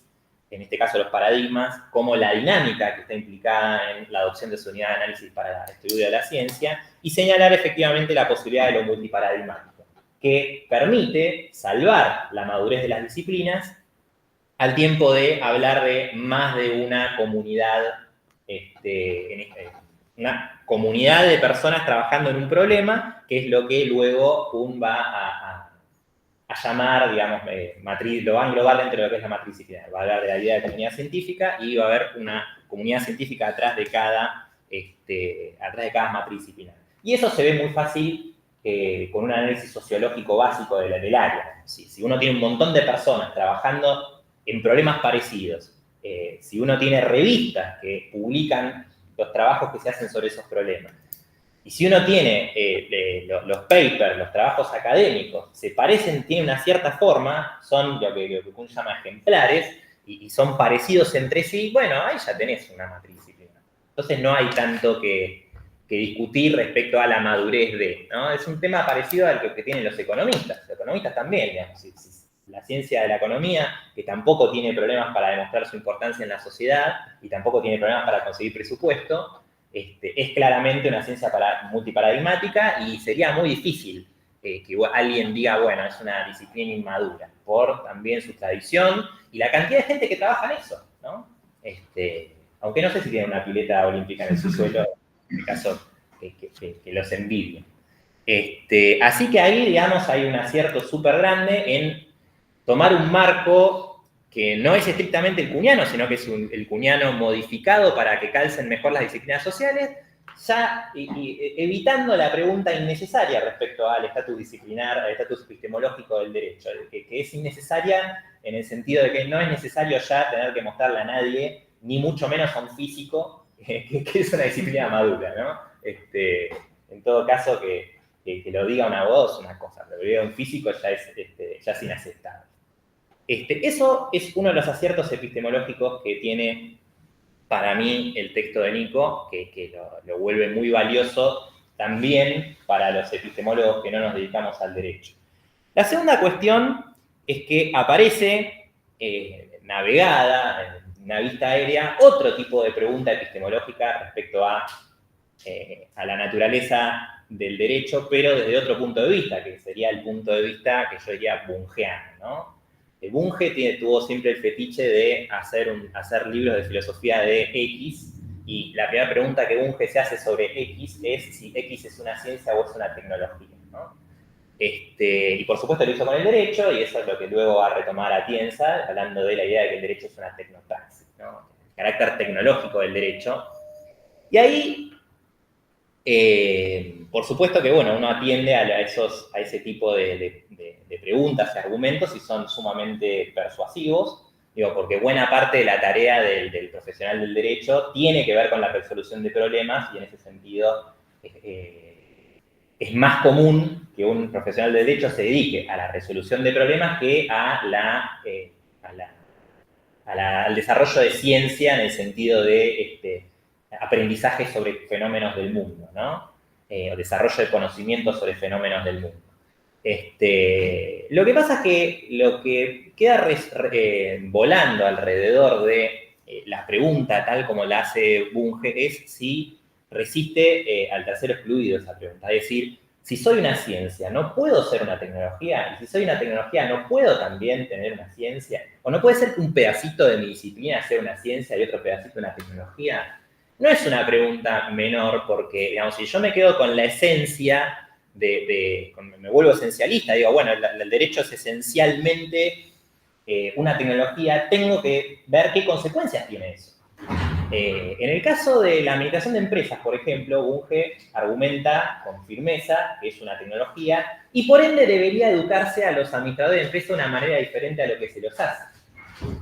Speaker 3: en este caso los paradigmas, como la dinámica que está implicada en la adopción de su unidad de análisis para el estudio de la ciencia, y señalar efectivamente la posibilidad de lo multiparadigmático, que permite salvar la madurez de las disciplinas al tiempo de hablar de más de una comunidad, una comunidad de personas trabajando en un problema, que es lo que luego Kuhn va a llamar, digamos, matriz, lo va a englobar dentro de lo que es la matriz disciplinar. Va a hablar de la idea de comunidad científica y va a haber una comunidad científica atrás de cada matriz disciplinar. Y eso se ve muy fácil con un análisis sociológico básico del área. Si uno tiene un montón de personas trabajando en problemas parecidos, si uno tiene revistas que publican los trabajos que se hacen sobre esos problemas, y si uno tiene los papers, los trabajos académicos, se parecen, tienen una cierta forma, son lo que Kuhn llama ejemplares, y son parecidos entre sí, bueno, ahí ya tenés una matriz disciplinar. Entonces no hay tanto que discutir respecto a la madurez ¿no? Es un tema parecido al que tienen los economistas. Los economistas también, digamos, la ciencia de la economía, que tampoco tiene problemas para demostrar su importancia en la sociedad y tampoco tiene problemas para conseguir presupuesto, es claramente una ciencia multiparadigmática y sería muy difícil que alguien diga, bueno, es una disciplina inmadura, por también su tradición y la cantidad de gente que trabaja en eso, ¿no? Aunque no sé si tiene una pileta olímpica en el subsuelo, en este caso, que los envidio. Así que ahí, digamos, hay un acierto súper grande en tomar un marco que no es estrictamente el cuñano, sino que es el cuñano modificado para que calcen mejor las disciplinas sociales, ya evitando la pregunta innecesaria respecto al estatus disciplinar, al estatus epistemológico del derecho, que es innecesaria en el sentido de que no es necesario ya tener que mostrarle a nadie, ni mucho menos a un físico, que es una disciplina madura, ¿no? En todo caso, que lo diga un abogado es una cosa, pero que lo diga un físico ya es inaceptable. Eso es uno de los aciertos epistemológicos que tiene para mí el texto de Nico, que lo vuelve muy valioso también para los epistemólogos que no nos dedicamos al derecho. La segunda cuestión es que aparece navegada en una vista aérea otro tipo de pregunta epistemológica respecto a la naturaleza del derecho, pero desde otro punto de vista, que sería el punto de vista que yo diría bungeano, ¿no? Bunge tuvo siempre el fetiche de hacer libros de filosofía de X, y la primera pregunta que Bunge se hace sobre X es si X es una ciencia o es una tecnología, ¿no? Y por supuesto lo hizo con el derecho, y eso es lo que luego va a retomar Atienza, hablando de la idea de que el derecho es una tecnopraxis, ¿no? El carácter tecnológico del derecho. Y ahí, por supuesto que, bueno, uno atiende a ese tipo de preguntas y argumentos y son sumamente persuasivos, digo, porque buena parte de la tarea del profesional del derecho tiene que ver con la resolución de problemas, y en ese sentido es más común que un profesional de derecho se dedique a la resolución de problemas que al desarrollo de ciencia en el sentido de aprendizaje sobre fenómenos del mundo, ¿no? O desarrollo de conocimiento sobre fenómenos del mundo. Lo que pasa es que lo que queda volando alrededor de la pregunta tal como la hace Bunge es si resiste al tercero excluido esa pregunta. Es decir, si soy una ciencia, ¿no puedo ser una tecnología? Y si soy una tecnología, ¿no puedo también tener una ciencia? ¿O no puede ser que un pedacito de mi disciplina sea una ciencia y otro pedacito una tecnología? No es una pregunta menor porque, digamos, si yo me quedo con la esencia me vuelvo esencialista, digo, bueno, el derecho es esencialmente una tecnología, tengo que ver qué consecuencias tiene eso. En el caso de la administración de empresas, por ejemplo, Bunge argumenta con firmeza que es una tecnología y por ende debería educarse a los administradores de empresas de una manera diferente a lo que se los hace.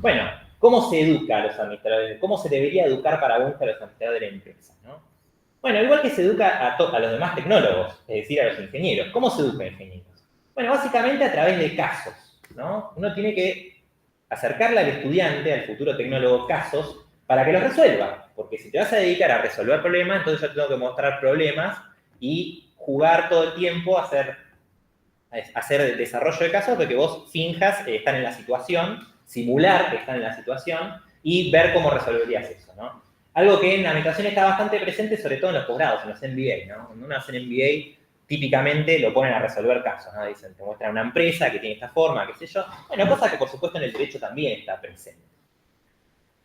Speaker 3: Bueno, ¿cómo se educa a los administradores? ¿Cómo se debería educar para Bunge a los administradores de empresas, ¿no? Bueno, igual que se educa a los demás tecnólogos, es decir, a los ingenieros. ¿Cómo se educa a ingenieros? Bueno, básicamente a través de casos, ¿no? Uno tiene que acercarle al estudiante, al futuro tecnólogo, casos para que los resuelva. Porque si te vas a dedicar a resolver problemas, entonces yo tengo que mostrar problemas y jugar todo el tiempo a hacer desarrollo de casos de que vos finjas estar en la situación, simular que están en la situación y ver cómo resolverías eso, ¿no? Algo que en la administración está bastante presente, sobre todo en los posgrados, en los MBA, ¿no? Cuando uno hace un MBA, típicamente lo ponen a resolver casos, ¿no? Dicen, te muestran una empresa que tiene esta forma, qué sé yo. Bueno, cosa que por supuesto en el derecho también está presente.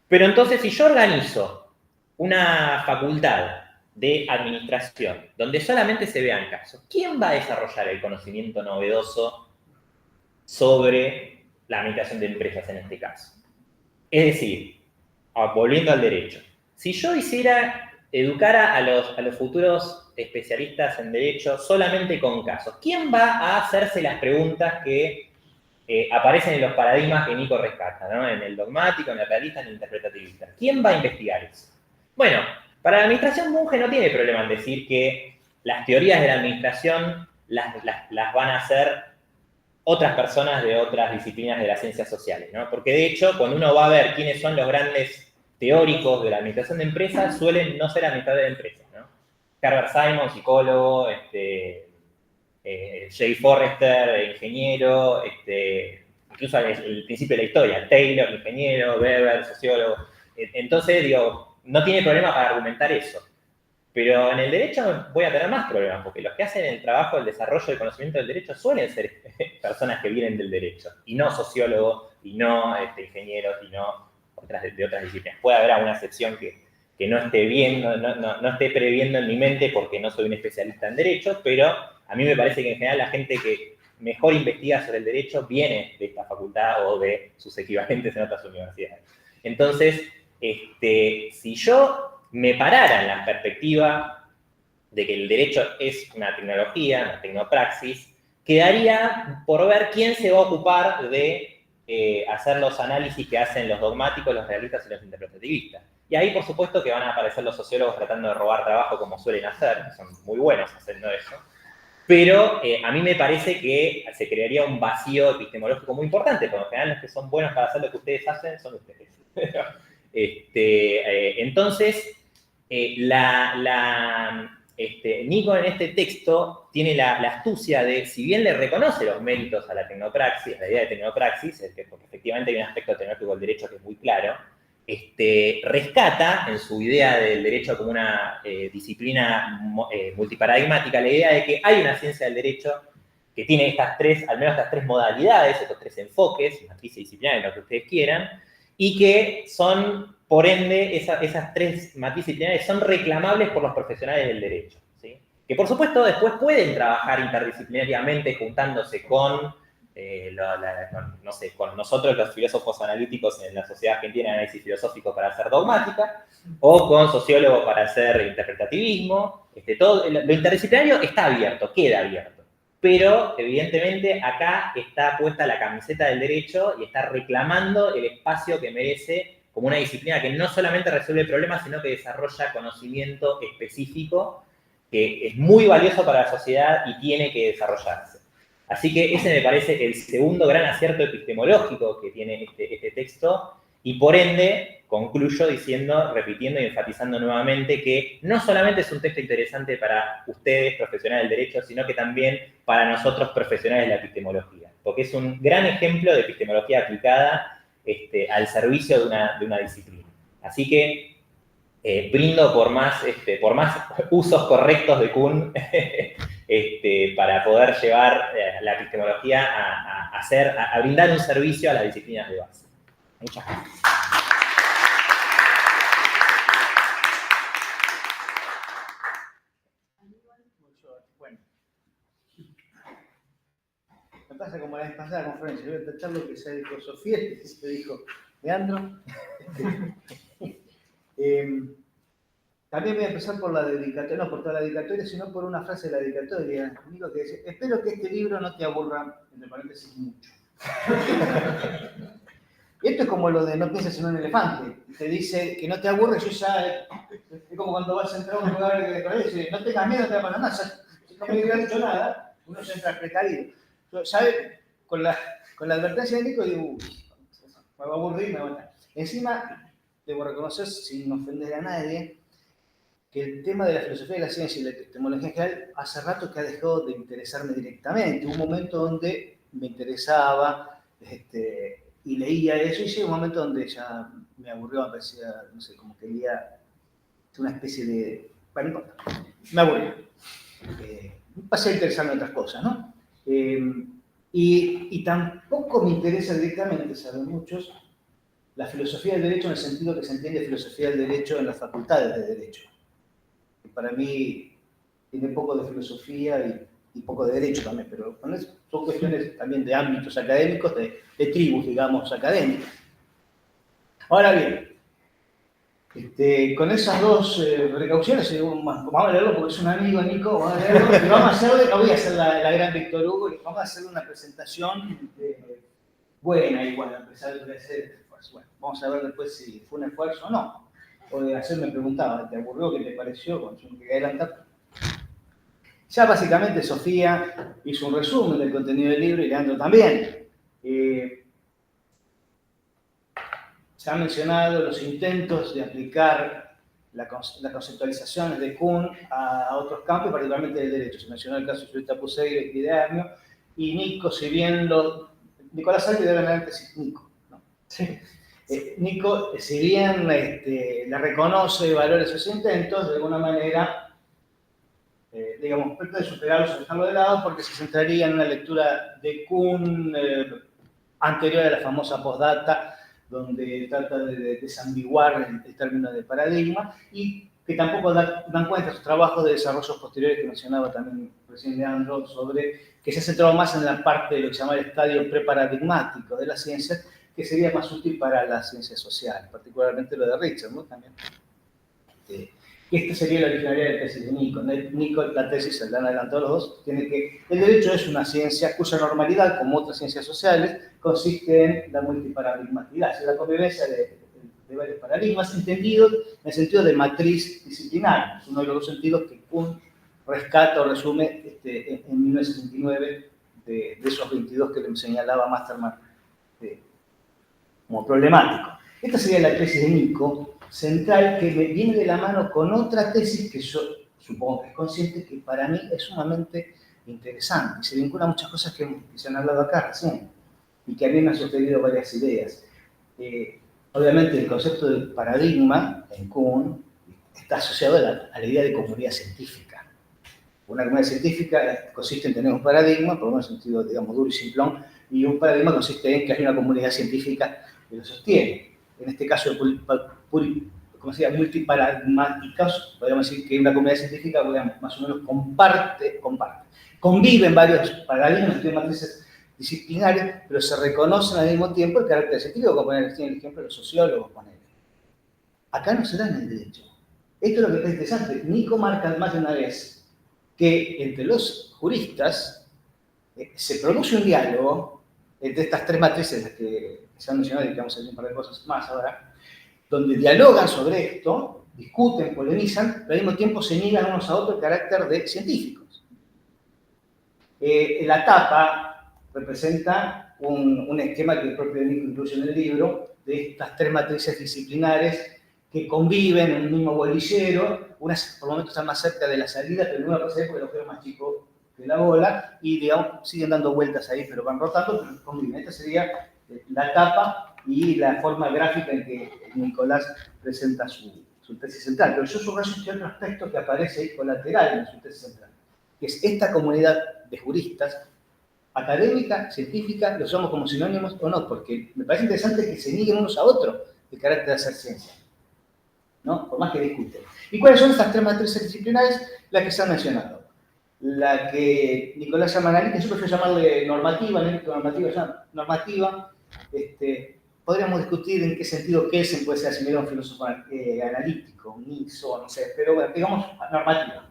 Speaker 3: Pero entonces, si yo organizo una facultad de administración donde solamente se vean casos, ¿quién va a desarrollar el conocimiento novedoso sobre la administración de empresas en este caso? Es decir, volviendo al derecho, si yo hiciera educar a los futuros especialistas en derecho solamente con casos, ¿quién va a hacerse las preguntas que aparecen en los paradigmas que Nico rescata, ¿no? En el dogmático, en el realista, en el interpretativista? ¿Quién va a investigar eso? Bueno, para la administración Bunge no tiene problema en decir que las teorías de la administración las van a hacer otras personas de otras disciplinas de las ciencias sociales, ¿no? Porque de hecho, cuando uno va a ver quiénes son los grandes teóricos de la administración de empresas, suelen no ser administradores de empresas, ¿no? Herbert Simon, psicólogo, Jay Forrester, ingeniero, incluso el principio de la historia, Taylor, ingeniero, Weber, sociólogo. Entonces, digo, no tiene problema para argumentar eso. Pero en el derecho voy a tener más problemas, porque los que hacen el trabajo del desarrollo del conocimiento del derecho suelen ser personas que vienen del derecho, y no sociólogos, y no ingenieros, y no de otras disciplinas. Puede haber alguna excepción que no esté bien, no esté previendo en mi mente porque no soy un especialista en derecho, pero a mí me parece que en general la gente que mejor investiga sobre el derecho viene de esta facultad o de sus equivalentes en otras universidades. Entonces, si yo me parara en la perspectiva de que el derecho es una tecnología, una tecnopraxis, quedaría por ver quién se va a ocupar de hacer los análisis que hacen los dogmáticos, los realistas y los interpretativistas. Y ahí, por supuesto, que van a aparecer los sociólogos tratando de robar trabajo como suelen hacer, que son muy buenos haciendo eso. Pero a mí me parece que se crearía un vacío epistemológico muy importante, porque en general los que son buenos para hacer lo que ustedes hacen son ustedes. Entonces, Nico en este texto tiene la astucia de, si bien le reconoce los méritos a la tecnopraxis, a la idea de tecnopraxis, porque efectivamente hay un aspecto tecnológico del derecho que es muy claro, rescata en su idea del derecho como una disciplina multiparadigmática la idea de que hay una ciencia del derecho que tiene al menos estas tres modalidades, estos tres enfoques, matrices disciplinares, lo que ustedes quieran, y que son, por ende, esas tres matrices disciplinares son reclamables por los profesionales del derecho, ¿sí? Que por supuesto después pueden trabajar interdisciplinariamente juntándose con, no sé, con nosotros los filósofos analíticos en la Sociedad Argentina de Análisis Filosófico para hacer dogmática, o con sociólogos para hacer interpretativismo. Todo, lo interdisciplinario está abierto, queda abierto. Pero, evidentemente, acá está puesta la camiseta del derecho y está reclamando el espacio que merece como una disciplina que no solamente resuelve problemas, sino que desarrolla conocimiento específico que es muy valioso para la sociedad y tiene que desarrollarse. Así que ese me parece el segundo gran acierto epistemológico que tiene este texto, y por ende concluyo diciendo, repitiendo y enfatizando nuevamente que no solamente es un texto interesante para ustedes, profesionales del derecho, sino que también para nosotros, profesionales de la epistemología, porque es un gran ejemplo de epistemología aplicada al servicio de una disciplina. Así que brindo por más usos correctos de Kuhn para poder llevar la epistemología a brindar un servicio a las disciplinas de base. Muchas gracias.
Speaker 4: Bueno, me pasa como la vez pasada la conferencia, yo voy a tachar lo que se dijo Sofía y se dijo Leandro. También voy a empezar por la dedicatoria, no por toda la dedicatoria, sino por una frase de la dedicatoria, amigo, que dice: espero que este libro no te aburra, entre paréntesis, mucho. Y esto es como lo de no pienses en un elefante. Te dice que no te aburre, yo ya... Es como cuando vas a entrar a un lugar de colegio y dice: no tengas miedo, no te va a pasar nada. Si no me hubiera dicho nada, uno se entra precavido. ¿Sabes? Con la advertencia de Nico, digo: me va a aburrir, me va a matar. Encima, debo reconocer, sin ofender a nadie, que el tema de la filosofía de la ciencia y la epistemología en general hace rato que ha dejado de interesarme directamente. Hubo un momento donde me interesaba y leía eso, y llegó un momento donde ya me aburrió, me parecía, no sé, como que leía una especie de... Bueno, no importa, me aburrió. Pasé a interesarme en otras cosas, ¿no? Y tampoco me interesa directamente, saben muchos, la filosofía del derecho en el sentido que se entiende filosofía del derecho en las facultades de derecho. Para mí tiene poco de filosofía y poco de derecho también, pero son cuestiones también de ámbitos académicos, de tribus, digamos, académicas. Ahora bien, con esas dos precauciones, vamos a leerlo porque es un amigo, Nico, vamos a leerlo, y vamos a hacerle, no voy a hacer la gran Víctor Hugo, vamos a hacer una presentación buena igual, a pesar de hacer este esfuerzo. Bueno, vamos a ver después si fue un esfuerzo o no. O de hacer me preguntaba, ¿te aburrió? ¿Qué te pareció? Bueno, yo me quería adelantar. Ya básicamente Sofía hizo un resumen del contenido del libro y Leandro también. Se han mencionado los intentos de aplicar las conceptualizaciones de Kuhn a otros campos, particularmente del derecho. Se mencionó el caso de Julieta Puseiro y de Hernio, y Nico, si bien Nicolás Salvi debe antes Nico, ¿no? Sí. Nico, si bien le reconoce y valora esos intentos, de alguna manera, digamos, pretende superarlos o dejarlo de lado porque se centraría en una lectura de Kuhn anterior a la famosa postdata, donde trata de desambiguar el término de paradigma y que tampoco dan cuenta de sus trabajos de desarrollos posteriores que mencionaba también recién Leandro, sobre que se ha centrado más en la parte de lo que se llama el estadio preparadigmático de la ciencia, que sería más útil para las ciencias sociales, particularmente lo de Richard, ¿no? También. Esta sería la originalidad de la tesis de Nico. Nico, la tesis, se la han adelantado los dos, tiene que el derecho es una ciencia cuya normalidad, como otras ciencias sociales, consiste en la multiparadigmaticidad, es la convivencia de varios paradigmas, entendido en el sentido de matriz disciplinar. Es uno de los dos sentidos que Kuhn rescata o resume en 1969 de esos 22 que le señalaba Masterman como problemático. Esta sería la tesis de Nico, central, que me viene de la mano con otra tesis que yo supongo que es consciente, que para mí es sumamente interesante y se vincula a muchas cosas que se han hablado acá recién y que a mí me han sugerido varias ideas. Obviamente el concepto del paradigma en Kuhn está asociado a la idea de comunidad científica. Una comunidad científica consiste en tener un paradigma, por un sentido, digamos, duro y simplón, y un paradigma consiste en que hay una comunidad científica que lo sostiene. En este caso, multiparadigmáticos, podríamos decir que una comunidad científica más o menos conviven varios paradigmas, tienen matrices disciplinares, pero se reconocen al mismo tiempo el carácter científico, como tiene el ejemplo de los sociólogos. Acá no se da en el derecho. Esto es lo que es interesante. Nico marca más de una vez que entre los juristas se produce un diálogo entre estas tres matrices que se han mencionado y que vamos a decir un par de cosas más ahora, donde dialogan sobre esto, discuten, polemizan, pero al mismo tiempo se niegan unos a otros el carácter de científicos. La tapa representa un esquema que el propio Nico incluye en el libro, de estas tres matrices disciplinares que conviven en un mismo bolillero, unas por momentos están más cerca de la salida, pero no pasa porque el agujero es más chico que la bola, y digamos, siguen dando vueltas ahí, pero van rotando, pero conviven. Esta sería la tapa y la forma gráfica en que Nicolás presenta su tesis central. Pero yo subrayo este otro aspecto que aparece ahí colateral en su tesis central, que es esta comunidad de juristas, académica, científica, los usamos como sinónimos o no, porque me parece interesante que se nieguen unos a otros el carácter de hacer ciencia, ¿no? Por más que discuten. ¿Y cuáles son estas tres matrices disciplinares? Las que se han mencionado. La que Nicolás llama analítica, yo prefiero llamarle normativa, normativa. Podríamos discutir en qué sentido Kelsen puede ser asimilado a un filósofo analítico, un ISO, no sé, pero bueno, digamos normativa.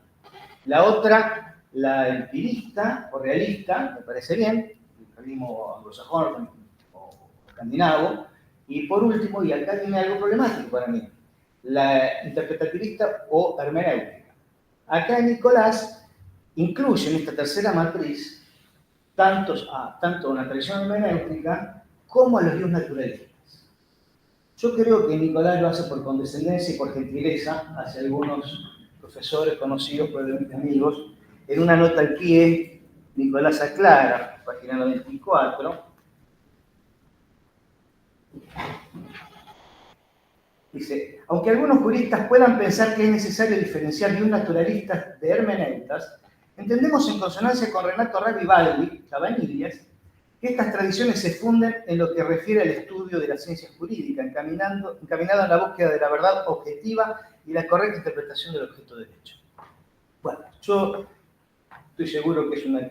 Speaker 4: La otra, la empirista o realista, me parece bien, el realismo anglosajón o escandinavo. Y por último, y acá viene algo problemático para mí, la interpretativista o hermenéutica. Acá Nicolás incluye en esta tercera matriz tanto una tradición hermenéutica como a los dios naturalistas. Yo creo que Nicolás lo hace por condescendencia y por gentileza hacia algunos profesores conocidos, probablemente amigos. En una nota al pie, Nicolás aclara, página 94, dice, aunque algunos juristas puedan pensar que es necesario diferenciar de un naturalista de hermeneutas, entendemos en consonancia con Renato Ravivaldi, Cabanillas, que estas tradiciones se funden en lo que refiere al estudio de la ciencia jurídica, encaminada en la búsqueda de la verdad objetiva y la correcta interpretación del objeto de derecho. Bueno, yo estoy seguro que es un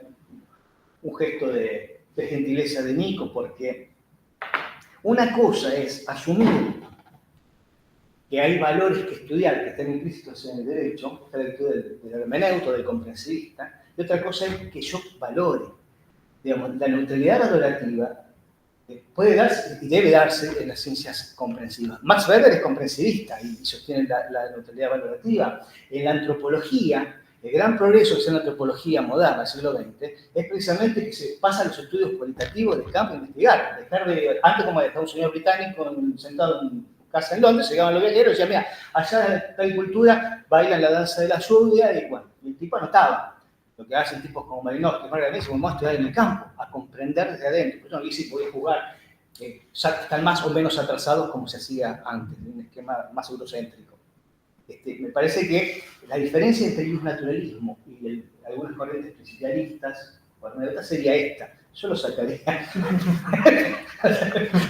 Speaker 4: gesto de gentileza de Nico, porque una cosa es asumir que hay valores que estudiar que están implícitos en el derecho, esta lectura del hermeneuto, del comprensivista, y otra cosa es que yo valore. Digamos, la neutralidad valorativa puede darse y debe darse en las ciencias comprensivas. Max Weber es comprensivista y sostiene la neutralidad valorativa. En la antropología, el gran progreso que es la antropología moderna del siglo XX es precisamente que se pasa a los estudios cualitativos del campo a investigar. Antes, como estaba un señor británico sentado en casa en Londres, llegaban los viajeros y decían, mira, allá en tal cultura bailan la danza de la lluvia, y bueno, el tipo anotaba. Lo que hacen tipos como Malinowski, Margaret Mead, vamos a estudiar en el campo, a comprender desde adentro. Pues no, y sí, podés jugar ya están más o menos atrasados como se hacía antes, en un esquema más eurocéntrico. Me parece que la diferencia entre el naturalismo y algunas corrientes principialistas o hermeneutas sería esta. Yo lo sacaría.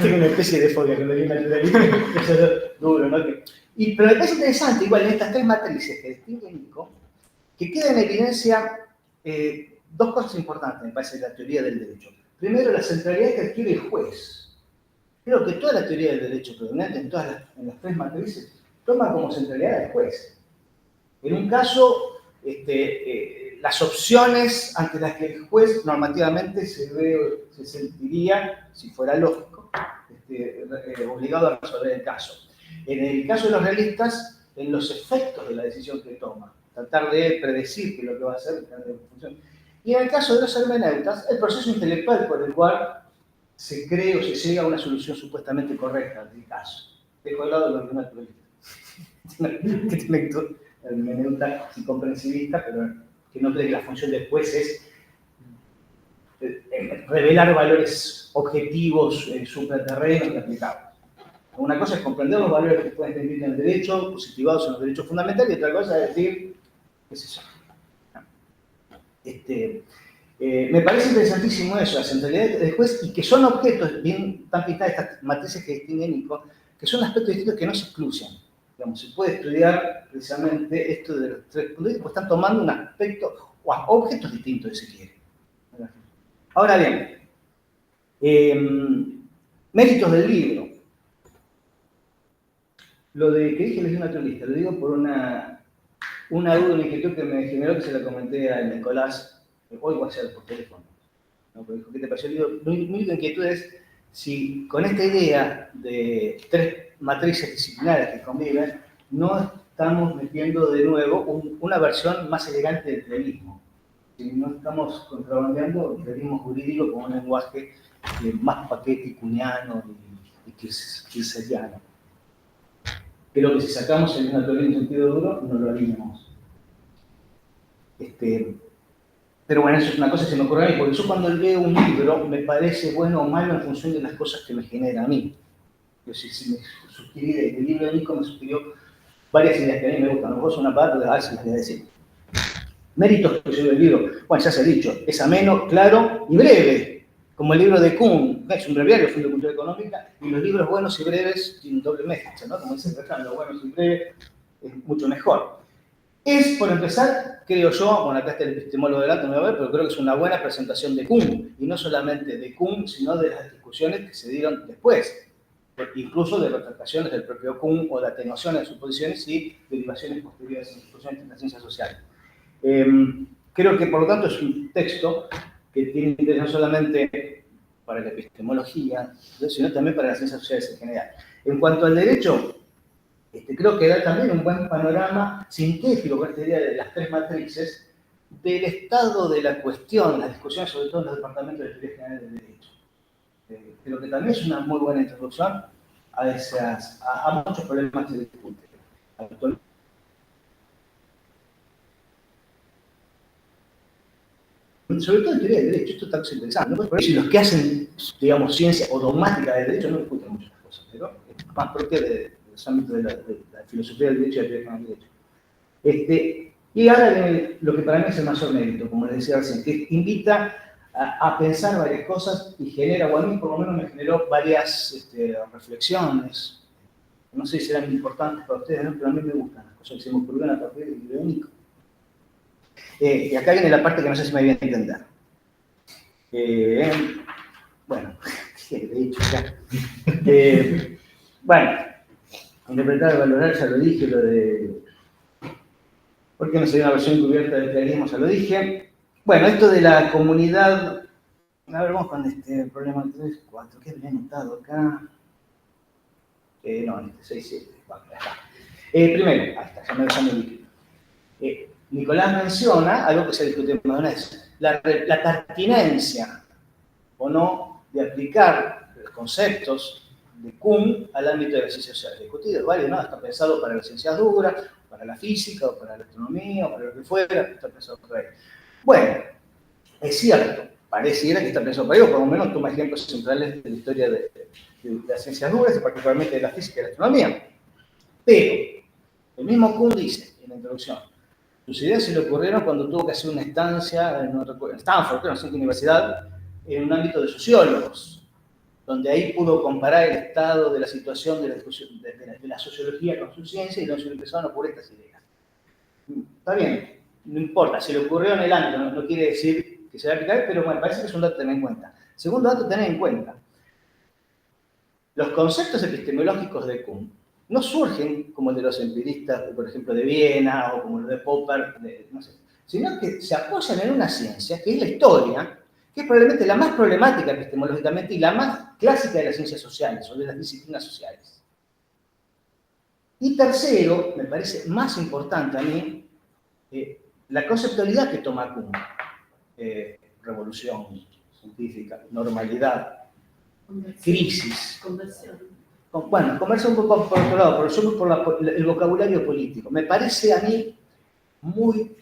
Speaker 4: Tengo una especie de fobia con lo naturalismo. Eso es duro, ¿no? Pero me parece interesante, igual, en estas tres matrices que distingue Nico, que queda en evidencia dos cosas importantes, me parece, de la teoría del derecho. Primero, la centralidad que adquiere el juez. Creo que toda la teoría del derecho predominante en las tres matrices toma como centralidad al juez. En un caso, las opciones ante las que el juez normativamente se sentiría, si fuera lógico, obligado a resolver el caso. En el caso de los realistas, en los efectos de la decisión que toma, tratar de predecir qué es lo que va a hacer. Y en el caso de los hermeneutas, el proceso intelectual por el cual se cree o se llega a una solución supuestamente correcta del caso. Dejo de lado los naturalistas. Que tiene hermeneuta incomprensivista, pero que no cree que la función del juez es revelar valores objetivos supraterrenos y aplicables. Una cosa es comprender los valores que pueden existir en el derecho, positivados en los derechos fundamentales, y otra cosa es decir, qué sé yo. Me parece interesantísimo eso, la centralidad del juez, y que son objetos, bien tan pintadas estas matrices que distinguen Nico, que son aspectos distintos que no se excluyen. Digamos, se puede estudiar precisamente esto de los tres puntos, pues están tomando un aspecto, o objetos distintos, si se quiere. Ahora bien, méritos del libro. Lo de que dije les naturalista, lo digo por una duda, una inquietud que me generó, que se la comenté a Nicolás, hoy voy a hacer por teléfono. ¿No? Porque dijo, ¿qué te pareció? Digo, mi única inquietud es si con esta idea de tres matrices disciplinares que conviven, no estamos metiendo de nuevo una versión más elegante del realismo. Si no estamos contrabandeando el realismo jurídico con un lenguaje más paqueticuniano y kirchneriano. Creo que si sacamos el naturalismo en sentido duro, no lo haríamos. Pero bueno, eso es una cosa que se me ocurre a mí, porque yo cuando leo un libro me parece bueno o malo en función de las cosas que me genera a mí. Yo si me sugerí del libro de Nico, me sugirió varias ideas que a mí me gustan. Vos una parte de a ver si les voy a decir. Méritos que yo del libro, bueno, ya se ha dicho, es ameno, claro y breve, como el libro de Kuhn, es un breviario, Fondo de Cultura Económica, y los libros buenos y breves tienen doble mezcla, ¿no? Como dice el refrán, lo bueno y breve es mucho mejor. Es, por empezar, creo yo, bueno, acá está el epistemólogo delante, no voy a ver, pero creo que es una buena presentación de Kuhn, y no solamente de Kuhn, sino de las discusiones que se dieron después, incluso de retractaciones del propio Kuhn o de atenuaciones de suposiciones y derivaciones posteriores en discusiones de las ciencias sociales. Creo que, por lo tanto, es un texto que tiene interés no solamente para la epistemología, sino también para las ciencias sociales en general. En cuanto al derecho, creo que da también un buen panorama sintético con esta idea de las tres matrices del estado de la cuestión, las discusiones sobre todo en los departamentos de teoría general del derecho. Creo que también es una muy buena introducción a muchos problemas que se discuten. Sobre todo en teoría del derecho, esto está interesante, ¿no? Por eso, los que hacen, digamos, ciencia o dogmática del derecho no discuten muchas cosas, pero es más propia de los ámbitos de la filosofía del derecho y de la teoría del derecho. Y ahora viene lo que para mí es el mayor mérito, como les decía recién, que invita a pensar varias cosas y genera, o a mí por lo menos me generó varias reflexiones. No sé si serán importantes para ustedes, ¿no? Pero a mí me gustan las cosas que se me ocurrieron a partir del libro de Nico. Y acá viene la parte que no sé si me voy a entender. Bueno, he dicho ya. Bueno, interpretar, valorar, ya lo dije, lo de... ¿Por qué no sería una versión cubierta del realismo? Ya lo dije. Bueno, esto de la comunidad... A ver, vamos con este problema 3, 4. ¿Qué había anotado acá? No, 6, 7. Bueno, ya está. Primero, ahí está, ya me dejando el líquido. Nicolás menciona algo que se discute más una vez, la pertinencia o no de aplicar los conceptos de Kuhn al ámbito de las ciencias sociales. Discutido, ¿vale? ¿No? Está pensado para las ciencias duras, para la física, o para la astronomía, o para lo que fuera, está pensado por ahí. Bueno, es cierto, pareciera que está pensado para ello, por lo menos toma ejemplos centrales de la historia de las ciencias duras, y particularmente de la física y la astronomía. Pero, el mismo Kuhn dice en la introducción, sus ideas se le ocurrieron cuando tuvo que hacer una estancia en Stanford, en una universidad, en un ámbito de sociólogos, donde ahí pudo comparar el estado de la situación de la sociología con su ciencia, y donde se le empezaron a ocurrir estas ideas. Está bien, no importa, se le ocurrió en el ámbito, no quiere decir que se va a aplicar, pero bueno, parece que es un dato a tener en cuenta. Segundo dato a tener en cuenta, los conceptos epistemológicos de Kuhn no surgen como el de los empiristas, por ejemplo, de Viena, o como el de Popper, no sé, sino que se apoyan en una ciencia, que es la historia, que es probablemente la más problemática epistemológicamente y la más clásica de las ciencias sociales, o de las disciplinas sociales. Y tercero, me parece más importante a mí, la conceptualidad que toma Kuhn. Revolución científica, normalidad, crisis.
Speaker 1: Conversión.
Speaker 4: Bueno, conversa un poco por otro lado, pero yo voy por el vocabulario político. Me parece a mí muy,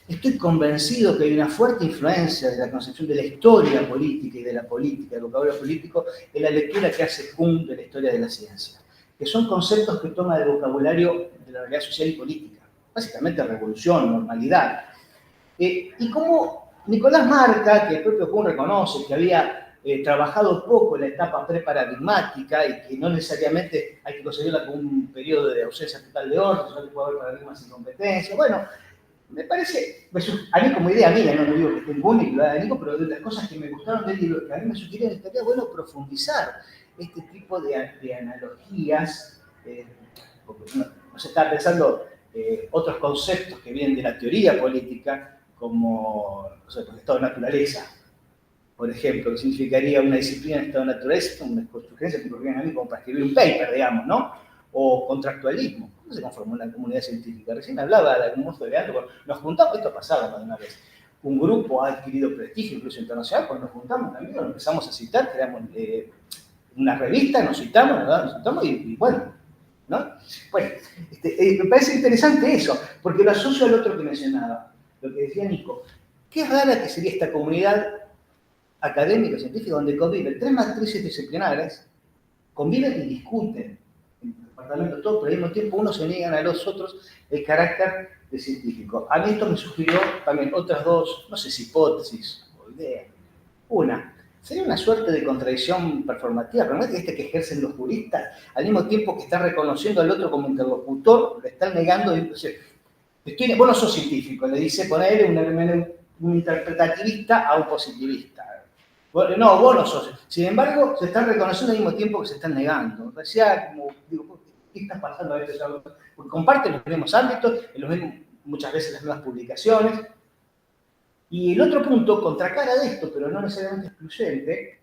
Speaker 4: estoy convencido que hay una fuerte influencia de la concepción de la historia política y de la política, del vocabulario político, en la lectura que hace Kuhn de la historia de la ciencia, que son conceptos que toma del vocabulario de la realidad social y política, básicamente revolución, normalidad. Y como Nicolás Marca, que el propio Kuhn reconoce que había trabajado poco en la etapa preparadigmática y que no necesariamente hay que conseguirla con un periodo de ausencia total de orden, sino que puede haber paradigmas sin competencia. Bueno, me parece, a mí como idea mía, no digo que esté en Kuhn ni que lo haga Nico, pero de las cosas que me gustaron del libro, que a mí me sugirieron que estaría bueno profundizar este tipo de analogías, porque no se está pensando otros conceptos que vienen de la teoría política, como el estado de naturaleza, por ejemplo, que significaría una disciplina de estado de naturaleza, una sugerencia que me ocurrían a mí como para escribir un paper, digamos, ¿no? O contractualismo. ¿Cómo se conformó una comunidad científica? Recién hablaba de algún monstruo de gato, nos juntamos, esto ha pasado más de una vez. Un grupo ha adquirido prestigio, incluso internacional, cuando nos juntamos, amigos, nos empezamos a citar, creamos una revista, nos citamos, ¿verdad? Nos citamos y bueno, ¿no? Bueno, me parece interesante eso, porque lo asocio al otro que mencionaba, lo que decía Nico. Qué rara que sería esta comunidad académica, científica, donde conviven tres matrices disciplinares, conviven y discuten en el departamento todo, pero al mismo tiempo unos se niegan a los otros el carácter de científico. A mí esto me sugirió también otras dos, no sé si hipótesis o ideas. Una, sería una suerte de contradicción performativa, que ejercen los juristas, al mismo tiempo que están reconociendo al otro como interlocutor, le están negando, vos no sos científico, le dice ponerle un interpretativista a un positivista. No, vos no sos. Sin embargo, se están reconociendo al mismo tiempo que se están negando. Parecía como, digo, ¿qué está pasando a veces? Porque comparten los mismos ámbitos, muchas veces las mismas publicaciones. Y el otro punto, contracara de esto, pero no necesariamente excluyente,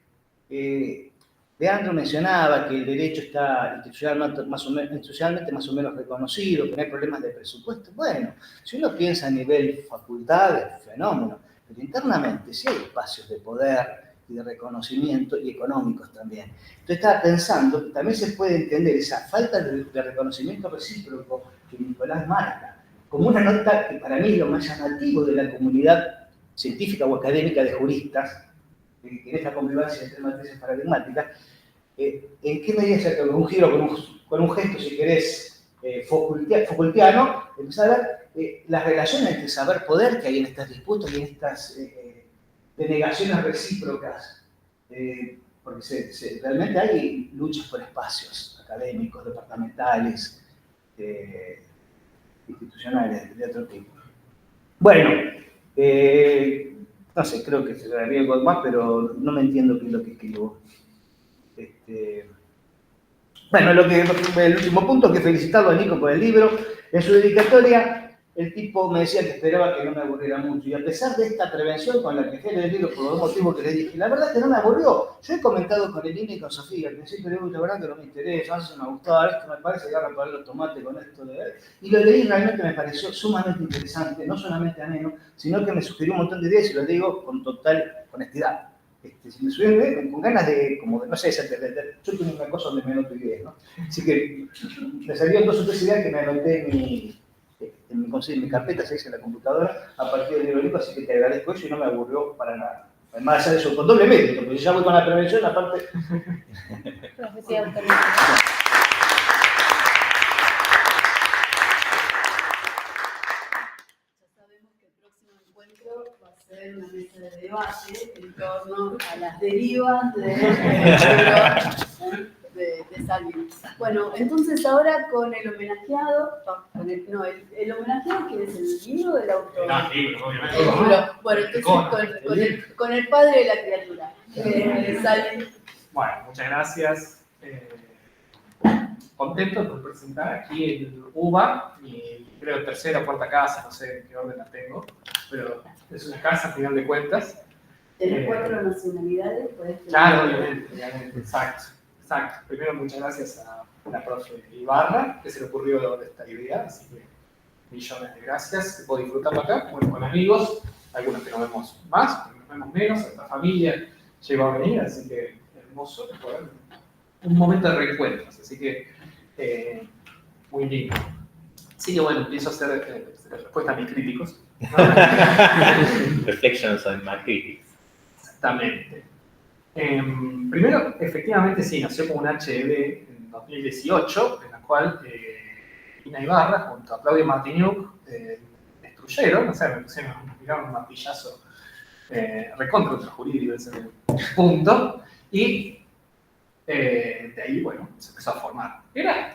Speaker 4: Leandro mencionaba que el derecho está institucionalmente más o menos reconocido, que no hay problemas de presupuesto. Bueno, si uno piensa a nivel facultad, es fenómeno, pero internamente sí hay espacios de poder y de reconocimiento y económicos también. Entonces estaba pensando que también se puede entender esa falta de reconocimiento recíproco que Nicolás marca, como una nota que para mí es lo más llamativo de la comunidad científica o académica de juristas, que en esta convivencia entre matrices paradigmáticas, ¿en qué medida se con un giro, con un gesto, si querés, Foucaultiano, empezar a ver las relaciones entre saber-poder que hay en estas disputas y en estas denegaciones recíprocas? Porque realmente hay luchas por espacios académicos, departamentales, institucionales, de otro tipo. Bueno, no sé, creo que se daría algo más, pero no me entiendo qué es lo que escribo. Bueno, el último punto, que felicitarlo a Nico por el libro. En su dedicatoria, el tipo me decía que esperaba que no me aburriera mucho. Y a pesar de esta prevención con la que fui el libro, por los dos motivos que le dije, la verdad es que no me aburrió. Yo he comentado con Elina y con Sofía, al principio le digo, la verdad que no me interesa, a veces me gustaba, esto me parece que agarra para los tomates con esto de ver. Y lo leí, realmente me pareció sumamente interesante, no solamente ameno, sino que me sugirió un montón de ideas y lo digo con total honestidad. Si me subieron con ganas de, como de, no sé, yo tengo una cosa donde me anoto ideas, ¿no? Así que me salieron 2 o 3 ideas que me anoté en mi carpeta, se dice en la computadora, a partir del libro de Nico, así que te agradezco eso y no me aburrió para nada. Más allá de eso, con doble mérito, porque ya voy con la prevención, aparte...
Speaker 2: Profesor Antonio.
Speaker 1: Va a ser una mesa de debate en torno a las derivas de Salvini. Bueno, entonces ahora con el homenajeado, el homenajeado, ¿quién es? ¿El libro del autor?
Speaker 5: No, el libro, obviamente.
Speaker 1: El libro. Bueno, entonces con el padre de la criatura, Salvini.
Speaker 5: Bueno, muchas gracias. Contento por presentar aquí el UBA, mi creo tercera o cuarta casa, no sé en qué orden la tengo, pero es una casa a final de cuentas.
Speaker 1: ¿Tenés 4 nacionalidades?
Speaker 5: Claro, obviamente, exacto. Primero, muchas gracias a la profe Ibarra, que se le ocurrió esta idea, así que millones de gracias. Puedo disfrutarlo acá, bueno, con amigos, algunos que nos vemos más, otros nos vemos menos, esta familia llegó a venir, así que hermoso, un momento de reencuentros, así que muy lindo. Así que bueno, empiezo a hacer respuesta a mis críticos.
Speaker 3: Reflections on my critics.
Speaker 5: Exactamente. Primero, efectivamente, sí, nació como un HB en 2018, en la cual Ina Ibarra, junto a Claudio Martiniuk, destruyeron, o sea, me tiraron un martillazo recontra ultrajurídico en ese punto, y de ahí, bueno, se empezó a formar. Era,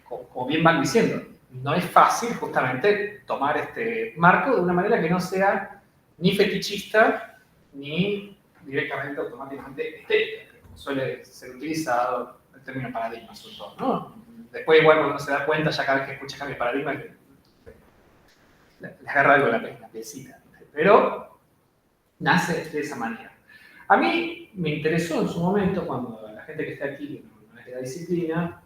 Speaker 5: como bien van diciendo, no es fácil justamente tomar este marco de una manera que no sea ni fetichista, ni directamente, automáticamente estética, como suele ser utilizado el término paradigma, sobre todo, ¿no? Después, igual, cuando uno se da cuenta, ya cada vez que escucha cambio de paradigma, le agarra algo en la piecita. Pero nace de esa manera. A mí me interesó en su momento, cuando la gente que está aquí no es de la disciplina,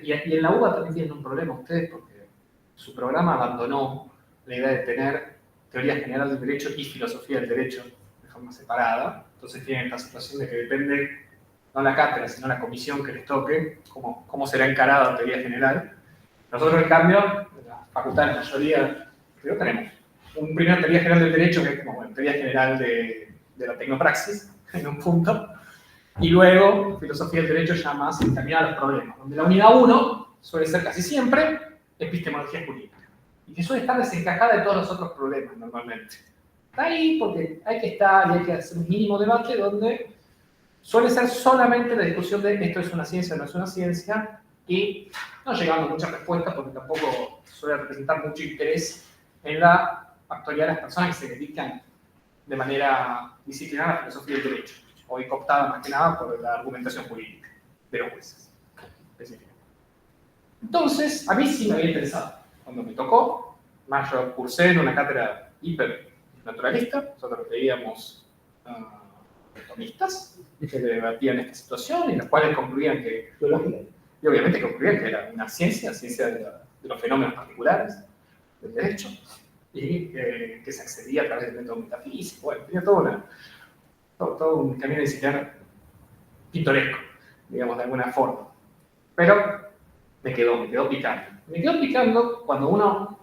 Speaker 5: y en la UBA también tienen un problema ustedes, porque su programa abandonó la idea de tener teoría general del derecho y filosofía del derecho de forma separada. Entonces tienen esta situación de que depende, no la cátedra, sino la comisión que les toque, cómo será encarada la teoría general. Nosotros, en cambio, en la facultad, la mayoría, pero tenemos un primera teoría general del derecho, que es como una teoría general de la tecnopraxis, en un punto, y luego filosofía del derecho ya más encaminada a los problemas, donde la unidad 1 suele ser casi siempre epistemología jurídica, y que suele estar desencajada de todos los otros problemas normalmente. Está ahí porque hay que estar y hay que hacer un mínimo debate donde suele ser solamente la discusión de esto es una ciencia o no es una ciencia, y no llegando a muchas respuestas porque tampoco suele representar mucho interés en la actualidad de las personas que se dedican de manera disciplinar a la filosofía del derecho, hoy cooptada más que nada por la argumentación jurídica de los jueces. Entonces, a mí sí me había interesado. Cuando me tocó, más yo cursé en una cátedra hiper naturalista, nosotros leíamos atomistas que debatían esta situación y los cuales concluían que, y obviamente concluían que era una ciencia de los fenómenos particulares del derecho, y que se accedía a través del método metafísico. Bueno, tenía todo un camino disciplinar pintoresco, digamos, de alguna forma. Pero me quedó picando. Me quedó picando cuando uno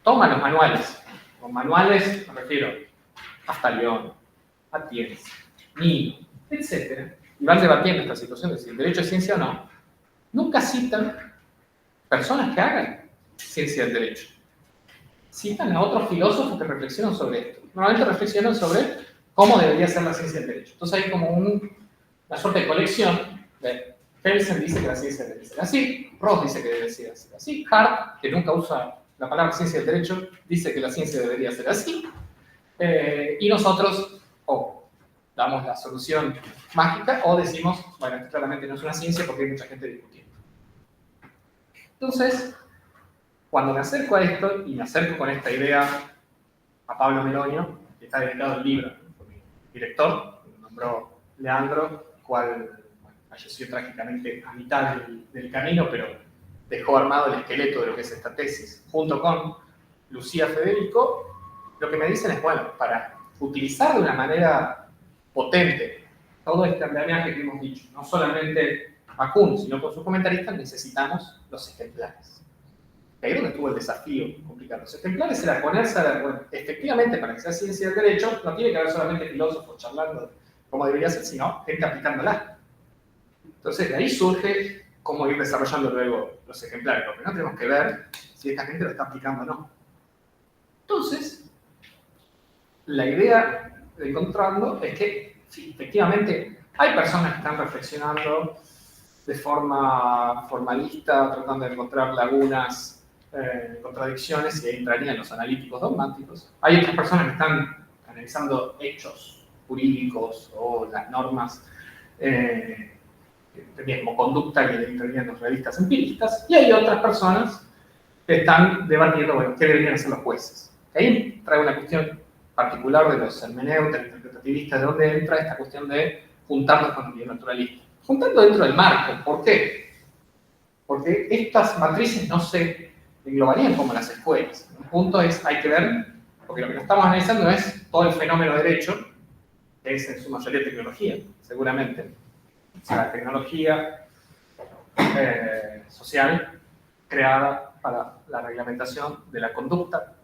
Speaker 5: toma los manuales. Con manuales me refiero a Aftalión, a Tienes, Nino, etc. Y van debatiendo esta situación de si el derecho es ciencia o no. Nunca citan personas que hagan ciencia del derecho. Citan a otros filósofos que reflexionan sobre esto. Normalmente reflexionan sobre cómo debería ser la ciencia del derecho. Entonces hay como una suerte de colección. Kelsen dice que la ciencia debe ser así, Ross dice que debe ser así, Hart, que nunca usa la palabra ciencia del derecho, dice que la ciencia debería ser así, y nosotros o damos la solución mágica o decimos, bueno, esto claramente no es una ciencia porque hay mucha gente discutiendo. Entonces, cuando me acerco a esto, y me acerco con esta idea a Pablo Meloño, que está dedicado al libro, por mi director, me nombró Leandro, cual falleció trágicamente a mitad del camino, pero dejó armado el esqueleto de lo que es esta tesis, junto con Lucía Federico. Lo que me dicen es, bueno, para utilizar de una manera potente todo este andamiaje que hemos dicho, no solamente a Kuhn, sino con sus comentaristas, necesitamos los ejemplares. Ahí es donde estuvo el desafío complicado. Los ejemplares era ponerse a ver, bueno, efectivamente, para que sea ciencia del derecho, no tiene que haber solamente filósofos charlando de cómo debería ser, sino gente aplicándola. Entonces, de ahí surge cómo ir desarrollando luego los ejemplares, porque no tenemos que ver si esta gente lo está aplicando o no. Entonces, la idea de encontrarlo es que, sí, efectivamente, hay personas que están reflexionando de forma formalista, tratando de encontrar lagunas, contradicciones, y ahí entrarían los analíticos dogmáticos. Hay otras personas que están analizando hechos jurídicos o las normas como conducta, que entrarían los realistas empiristas, y hay otras personas que están debatiendo, bueno, qué deberían hacer los jueces. Ahí trae una cuestión particular de los hermeneutas, interpretativistas, de dónde entra esta cuestión de juntarnos con el bionaturalismo. Juntando dentro del marco. ¿Por qué? Porque estas matrices no se englobarían como las escuelas. Un punto es, hay que ver, porque lo que estamos analizando no es todo el fenómeno de derecho, que es en su mayoría tecnología, seguramente. O sea, tecnología social creada para la reglamentación de la conducta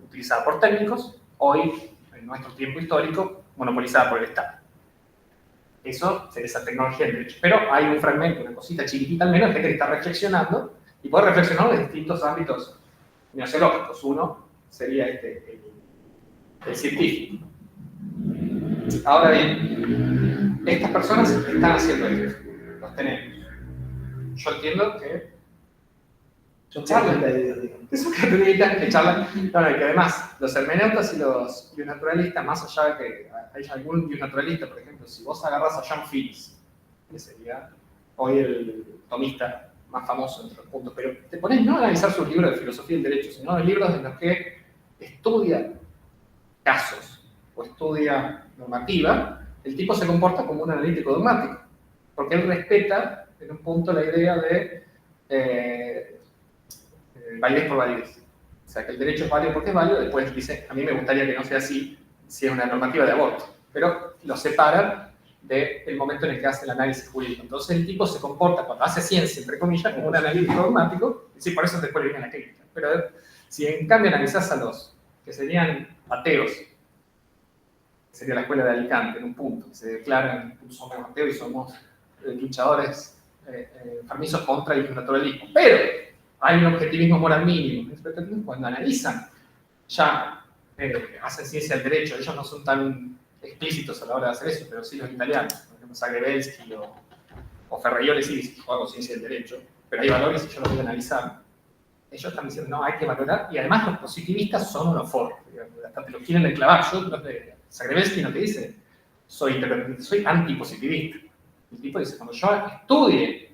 Speaker 5: utilizada por técnicos, hoy, en nuestro tiempo histórico, monopolizada por el Estado. Eso sería esa tecnología del derecho. Pero hay un fragmento, una cosita chiquitita al menos, gente que está reflexionando, y puede reflexionar en distintos ámbitos neociológicos. Uno sería el científico. Ahora bien, estas personas están haciendo esto, los tenemos. Yo entiendo que
Speaker 4: Son
Speaker 5: charlan.
Speaker 4: características.
Speaker 5: Es una característica que charlan. Claro, y que además, los hermeneutas y los bionaturalistas, más allá de que hay algún bionaturalista, por ejemplo, si vos agarras a John Phillips, que sería hoy el tomista más famoso entre los puntos, pero te pones no a analizar sus libros de filosofía del derecho, sino los libros en los que estudia casos o estudia normativa, el tipo se comporta como un analítico dogmático, porque él respeta en un punto la idea de validez por validez. O sea, que el derecho es válido porque es válido, después dice, a mí me gustaría que no sea así si es una normativa de aborto, pero lo separan del momento en el que hace el análisis jurídico. Entonces el tipo se comporta, cuando hace ciencia, entre comillas, como un analítico dogmático, y sí, por eso después le viene la crítica. Pero si en cambio analizás a los que serían ateos, que sería la escuela de Alicante, en un punto, que se declaran, somos ateos y somos luchadores enfermizos contra el naturalismo, pero hay un objetivismo moral mínimo. Cuando analizan, ya hacen ciencia del derecho, ellos no son tan explícitos a la hora de hacer eso, pero sí los italianos, por ejemplo, Zagrebelsky o Ferraioli, sí, yo hago ciencia del derecho, pero hay valores y yo los voy a analizar. Ellos están diciendo, no, hay que valorar, y además los positivistas son unos forros, hasta te los quieren enclavar. Zagrebelsky no te dice, soy antipositivista. El tipo dice, cuando yo estudie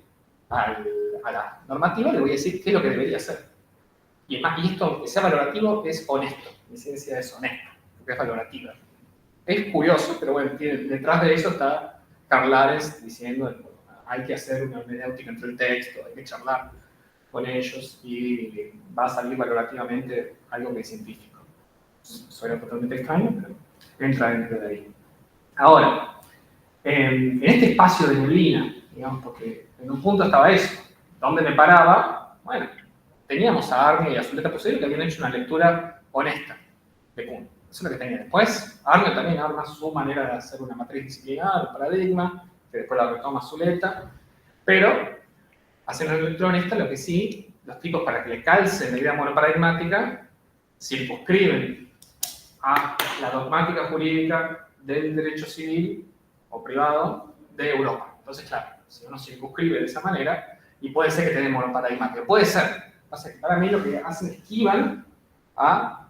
Speaker 5: a la normativa, le voy a decir qué es lo que debería hacer. Y esto, aunque sea valorativo, es honesto. Mi ciencia es honesta, porque es valorativa. Es curioso, pero bueno, detrás de eso está Karl Lares diciendo, bueno, hay que hacer una hermenéutica entre el texto, hay que charlar con ellos y va a salir valorativamente algo que es científico. Suena totalmente extraño, pero entra dentro de ahí. Ahora, en este espacio de neblina, digamos, porque en un punto estaba eso, ¿dónde me paraba? Bueno, teníamos a Arne y a Zuleta Pusero que habían hecho una lectura honesta de Kuhn. Eso es lo que tenía. Después, Arne también arma su manera de hacer una matriz disciplinar, un paradigma, que después la retoma Zuleta, pero hacen una lectura honesta, lo que sí, los tipos, para que le calce la idea monoparadigmática, circunscriben a la dogmática jurídica del derecho civil o privado de Europa. Entonces, claro, si uno circunscribe de esa manera, y puede ser que tenga monoparadigmático, puede ser. Pasa que para mí lo que hacen es esquivan a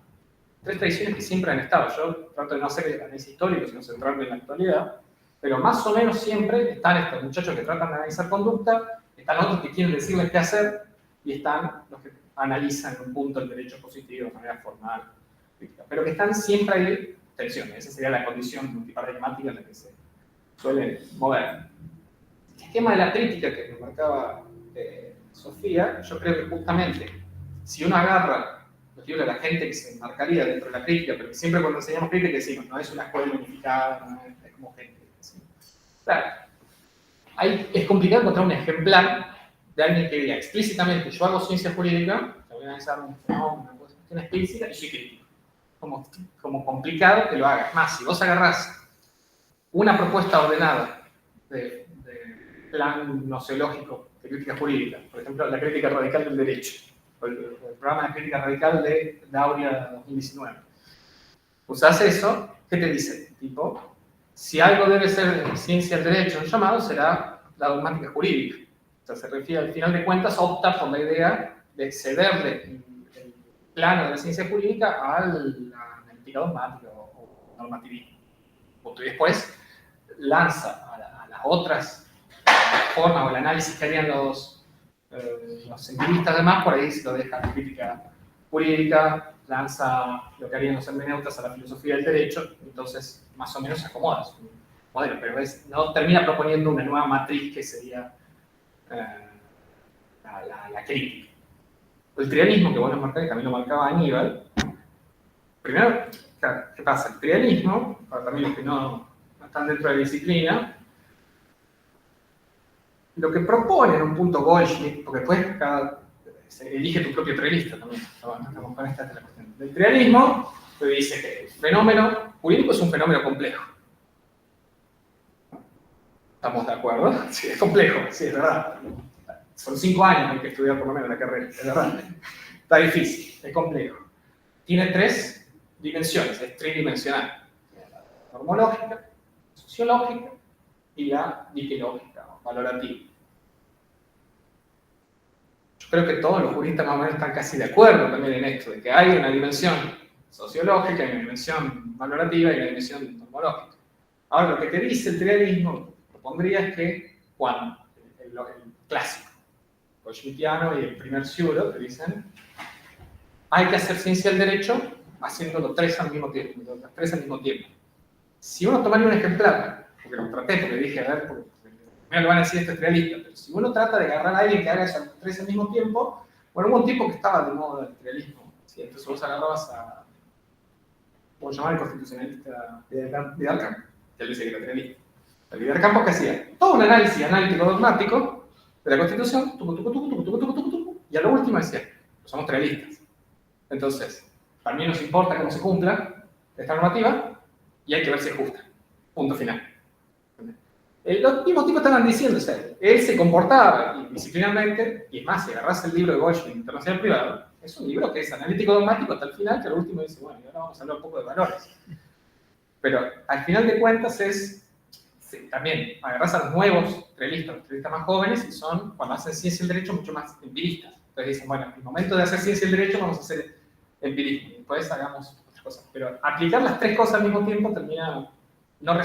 Speaker 5: tres tradiciones que siempre han estado. Yo trato de no hacer análisis histórico, sino centrarme en la actualidad, pero más o menos siempre están estos muchachos que tratan de analizar conducta, están otros que quieren decirles qué hacer, y están los que analizan en un punto el derecho positivo de manera formal, pero que están siempre ahí tensiones. Esa sería la condición multiparadigmática en la que se suele mover. El esquema de la crítica que nos marcaba Sofía, yo creo que justamente, si uno agarra los libros de la gente que se enmarcaría dentro de la crítica, pero que siempre cuando enseñamos crítica decimos, no es una escuela unificada, no es como gente. ¿Sí? Claro, es complicado encontrar un ejemplar de alguien que diga explícitamente, yo hago ciencia jurídica, te voy a analizar un fenómeno, una cuestión explícita, y soy crítico. Como complicado que lo hagas. Más, si vos agarrás una propuesta ordenada de plan nociológico de crítica jurídica, por ejemplo, la crítica radical del derecho, o el programa de crítica radical de Aurea 2019, usás eso, ¿qué te dice? Tipo, si algo debe ser ciencia del derecho, un llamado será la dogmática jurídica. O sea, se refiere, al final de cuentas, opta por la idea de cederle el plano de la ciencia jurídica a la analítica dogmática o normativismo. Y después lanza a las otras formas o el análisis que harían los empiristas demás, por ahí se lo deja la crítica jurídica, lanza lo que harían los hermeneutas a la filosofía del derecho, entonces más o menos se acomoda su modelo, pero no termina proponiendo una nueva matriz que sería la crítica. El trialismo, que vos lo marcás, que también lo marcaba Aníbal, primero, ¿qué pasa? El trialismo, para también los que no están dentro de la disciplina, lo que propone en un punto Goldschmidt, porque después elige tu propio trialista también, estamos con esta la cuestión. Del trialismo, te dice que el fenómeno jurídico es un fenómeno complejo. ¿Estamos de acuerdo? Sí, es complejo, sí, es verdad. Son 5 años hay que estudiar por lo menos la carrera, es verdad. Está difícil, es complejo. Tiene 3 dimensiones, es tridimensional. La normológica, sociológica y la diquelógica, o valorativa. Yo creo que todos los juristas más o menos están casi de acuerdo también en esto, de que hay una dimensión sociológica, hay una dimensión valorativa y una dimensión normológica. Ahora, lo que te dice el trialismo, propondría es que cuando el clásico, Goldschmidtiano y el primer Siuro, te dicen, hay que hacer ciencia del derecho haciéndolo 3 al mismo tiempo, Si uno tomaría un ejemplar, porque lo traté, porque dije, a ver, primero lo van a decir esto es realista, pero si uno trata de agarrar a alguien que haga esos 3 al mismo tiempo, bueno, hubo un tiempo que estaba de moda el realismo, ¿sí? Entonces vos agarrabas a, ¿cómo llamar el constitucionalista Vidal Campos? Que él dice que era realista. El Vidal Campos que hacía todo un análisis analítico dogmático de la Constitución, y a lo último decía, somos realistas. Entonces, también nos importa cómo se cumpla esta normativa y hay que ver si es justa. Punto final. Los mismos tipos estaban diciendo, o sea, él se comportaba disciplinarmente, y es más, si agarras el libro de Goldschmidt, Internacional Privado, es un libro que es analítico dogmático hasta el final, que al último dice, bueno, y ahora vamos a hablar un poco de valores. Pero al final de cuentas también agarras a los nuevos realistas, los realistas más jóvenes, y son, cuando hacen ciencia del derecho, mucho más empiristas. Entonces dicen, bueno, en el momento de hacer ciencia del derecho vamos a hacer empirismo, y después hagamos otras cosas. Pero aplicar las 3 cosas al mismo tiempo termina... no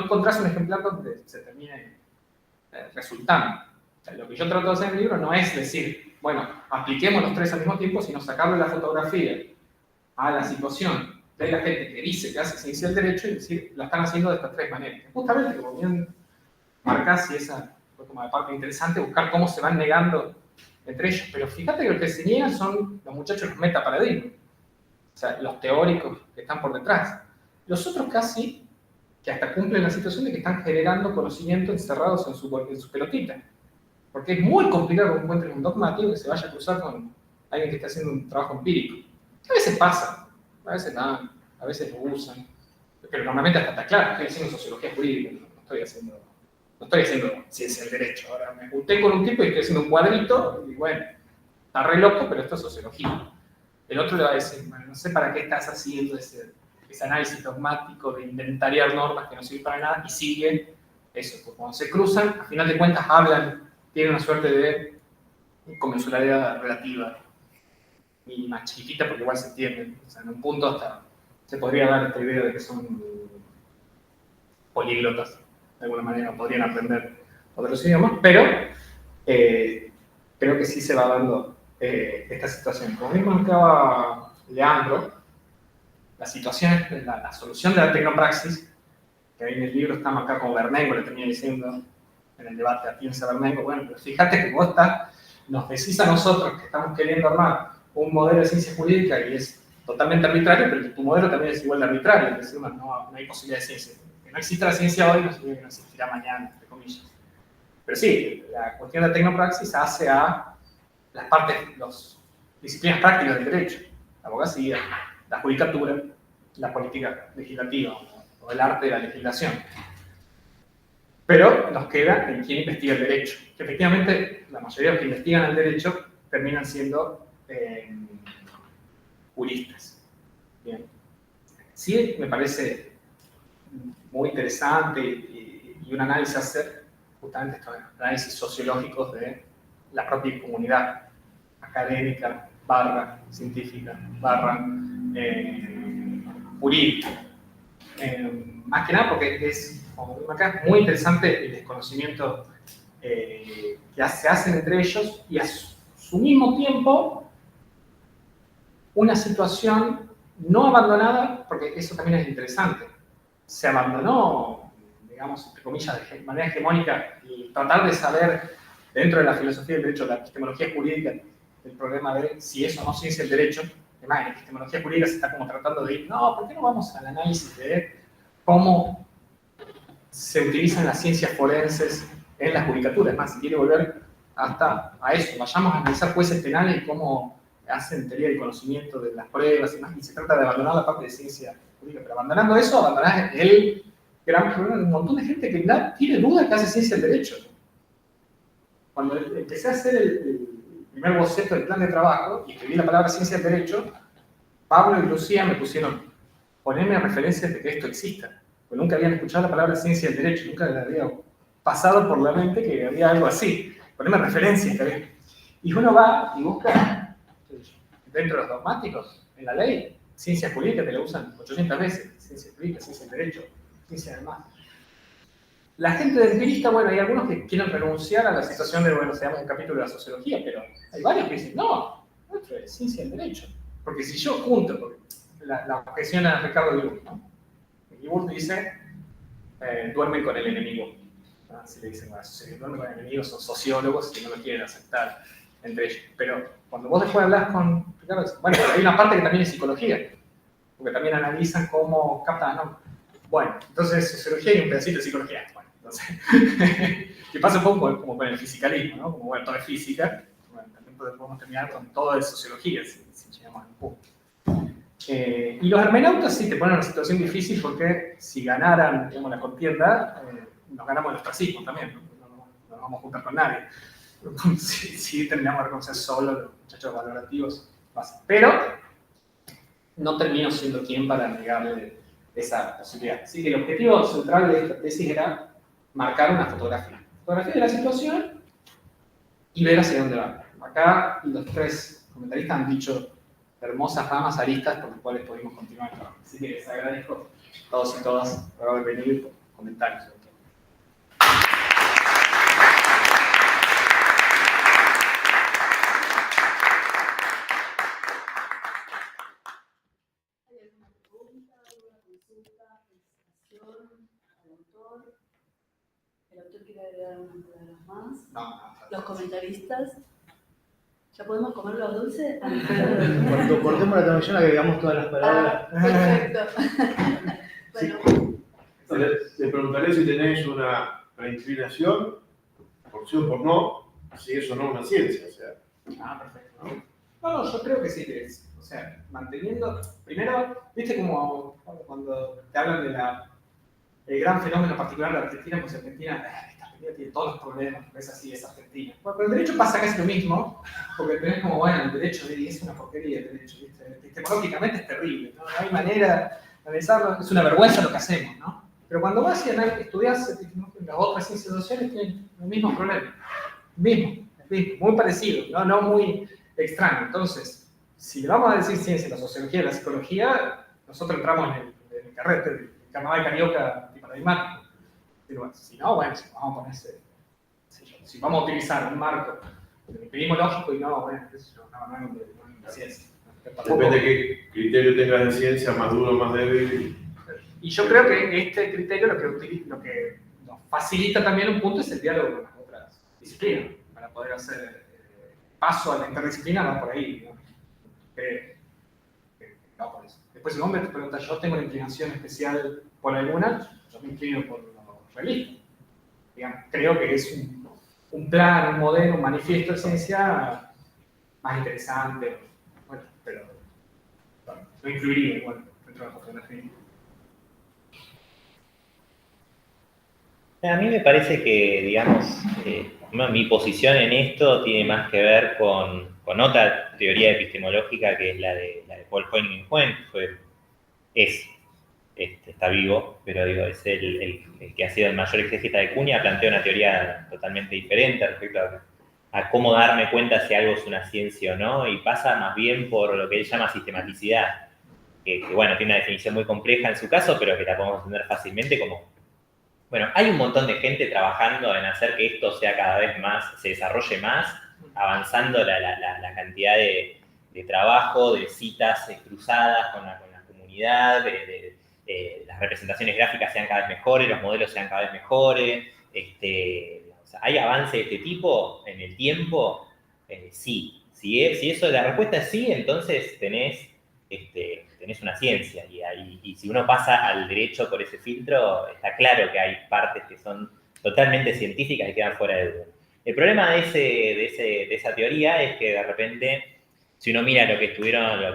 Speaker 5: encontrás un ejemplar donde se termine resultando. O sea, lo que yo trato de hacer en el libro no es decir, bueno, apliquemos los 3 al mismo tiempo, sino sacarle la fotografía a la situación de la gente que dice que hace ciencia del derecho y decir, la están haciendo de estas 3 maneras. Justamente, como bien marcás, y esa fue como la parte interesante, buscar cómo se van negando entre ellos. Pero fíjate que los que se niegan son los muchachos los metaparadigmas, o sea, los teóricos que están por detrás. Los otros casi que hasta cumplen la situación de que están generando conocimiento encerrados en su pelotita. Porque es muy complicado que encuentres un dogmático que se vaya a cruzar con alguien que está haciendo un trabajo empírico. A veces pasa, a veces no, a veces lo usan, pero normalmente hasta está claro, estoy haciendo sociología jurídica, no estoy haciendo ciencia del derecho. Ahora me junté con un tipo y estoy haciendo un cuadrito, y bueno, está re loco, pero esto es sociología. El otro le va a decir, bueno, no sé para qué estás haciendo ese análisis dogmático de inventariar normas que no sirven para nada, y sigue eso, porque cuando se cruzan, al final de cuentas hablan, tienen una suerte de inconmensuraridad relativa y más chiquitita porque igual se entienden, o sea, en un punto hasta se podría dar esta idea de que son políglotas, de alguna manera podrían aprender otros idiomas, pero creo que sí se va dando esta situación. Como mismo marcaba Leandro, la situación es la solución de la tecnopraxis, que ahí en el libro está marcada como Bernengo, le termina diciendo en el debate a piensa Bernengo, bueno, pero fíjate que vos nos decís a nosotros que estamos queriendo armar un modelo de ciencia jurídica y es totalmente arbitrario, pero que tu modelo también es igual de arbitrario, es decir, no hay posibilidad de ciencia. Que no exista la ciencia hoy no significa que no existirá mañana, entre comillas. Pero sí, la cuestión de tecnopraxis hace a las partes, las disciplinas prácticas del derecho, la abogacía, la judicatura, la política legislativa o el arte de la legislación. Pero nos queda en quién investiga el derecho. Que efectivamente, la mayoría de los que investigan el derecho terminan siendo juristas. Bien. Sí, me parece muy interesante y un análisis hacer justamente estos análisis sociológicos de la propia comunidad académica, barra científica, barra jurídica. Más que nada porque es, como vemos acá, muy interesante el desconocimiento que se hacen entre ellos y a su mismo tiempo una situación no abandonada, porque eso también es interesante. Se abandonó, digamos, entre comillas, de manera hegemónica, y tratar de saber, dentro de la filosofía del derecho, la epistemología jurídica, el problema de si eso no ciencia del derecho. Además, en la epistemología jurídica se está como tratando de ir, no, ¿por qué no vamos al análisis de cómo se utilizan las ciencias forenses en la judicatura? Es más, si quiere volver hasta a eso, vayamos a analizar jueces penales y cómo hacen teoría del conocimiento de las pruebas y más, y se trata de abandonar la parte de ciencia jurídica. Pero abandonando eso, abandonar el gran problema de un montón de gente que no tiene duda que hace ciencia del derecho. Cuando empecé a hacer el primer boceto del plan de trabajo y escribí la palabra ciencia del derecho, Pablo y Lucía me pusieron, ponerme referencias de que esto exista. Porque nunca habían escuchado la palabra ciencia del derecho, nunca les había pasado por la mente que había algo así. Ponerme referencias que había. Y uno va y busca, dentro de los dogmáticos, en la ley, ciencia jurídica te la usan 800 veces, ciencia jurídica, ciencia del derecho, ciencia del más. La gente de empirista, bueno, hay algunos que quieren renunciar a la situación de, bueno, se llama un capítulo de la sociología, pero hay varios que dicen, no, esto es ciencia del derecho. Porque si yo junto, porque la objeción a Ricardo Guiburt, ¿no? Guiburt dice, duermen con el enemigo. ¿No? Si le dicen, bueno, si duermen con el enemigo son sociólogos y no lo quieren aceptar entre ellos. Pero cuando vos después hablas con Ricardo, bueno, hay una parte que también es psicología, porque también analizan cómo captan, ¿no? Bueno, entonces sociología y un pedacito de psicología. Bueno, entonces, que pasa un poco como con el fisicalismo, ¿no? Como, bueno, todo es física, bueno, también podemos terminar con todo de sociología, si llegamos al punto. Y los hermeneutas sí te ponen en una situación difícil porque si ganaran, digamos, la contienda, nos ganamos el ostracismo también, no nos vamos a juntar con nadie. Si terminamos de reconocer solo los muchachos valorativos, pasa. Pero no termino siendo quien para negarle esa posibilidad. Así que el objetivo central de esta tesis era marcar una fotografía. Fotografía de la situación y ver hacia dónde va. Acá los tres comentaristas han dicho hermosas ramas aristas por las cuales podemos continuar. Así que les agradezco a todos y todas por haber venido y por comentarios.
Speaker 1: ¿El autor quiere agregar unas palabras más?
Speaker 5: No.
Speaker 1: ¿Los comentaristas? ¿Ya podemos comer los dulces?
Speaker 4: Cuando cortemos la transmisión agregamos todas las palabras.
Speaker 1: Perfecto. Bueno,
Speaker 6: Le preguntaré si tenéis una inclinación, por sí o por no, si eso no es una ciencia. O sea.
Speaker 5: Perfecto. No, yo creo que sí que es. O sea, manteniendo. Primero, viste como cuando te hablan de el gran fenómeno particular de Argentina, pues Argentina tiene todos los problemas, es así, es Argentina. Bueno, pero el derecho pasa casi lo mismo, porque tenés como, bueno, el derecho es una porquería el derecho, ¿viste? Epistemológicamente es terrible, ¿no? No hay manera de analizarlo, es una vergüenza lo que hacemos, ¿no? Pero cuando vas y estudias las otras ciencias sociales, tienen el mismo problema. Mismo, muy parecido, no muy extraño. Entonces, si le vamos a decir ciencia, la sociología y la psicología, nosotros entramos en el carrete del carnaval carioca antiparadigmático. Pero bueno, si no, bueno, si vamos a ponerse, si vamos a utilizar un marco de epidemiológico y no, bueno, eso no es una ciencia.
Speaker 6: Depende de qué criterio tengas de ciencia, más duro, más débil.
Speaker 5: Y yo creo que este criterio lo que nos facilita también un punto es el diálogo con las otras disciplinas, para poder hacer paso a la interdisciplina, va por ahí, ¿no? Va por eso. Después si vos me preguntas, yo tengo una inclinación especial por alguna, yo me inclino por lo realista. Digamos, creo que es un plan, un modelo, un manifiesto de ciencia más interesante. Bueno, pero bueno, lo incluiría igual dentro de la fotografía.
Speaker 3: A mí me parece que, digamos, mi posición en esto tiene más que ver con otra teoría epistemológica que es la de Paul Hoyningen-Huen, está vivo, pero digo, es el que ha sido el mayor exégeta de Cunha, plantea una teoría totalmente diferente respecto a cómo darme cuenta si algo es una ciencia o no, y pasa más bien por lo que él llama sistematicidad, que bueno, tiene una definición muy compleja en su caso, pero que la podemos entender fácilmente como, bueno, hay un montón de gente trabajando en hacer que esto sea cada vez más, se desarrolle más, avanzando la cantidad de trabajo, de citas cruzadas con la comunidad, las representaciones gráficas sean cada vez mejores, los modelos sean cada vez mejores. O sea, ¿hay avance de este tipo en el tiempo? Sí. Si eso, la respuesta es sí, entonces tenés una ciencia. Y si uno pasa al derecho por ese filtro, está claro que hay partes que son totalmente científicas y quedan fuera de duda. El problema de esa teoría es que de repente, si uno mira lo que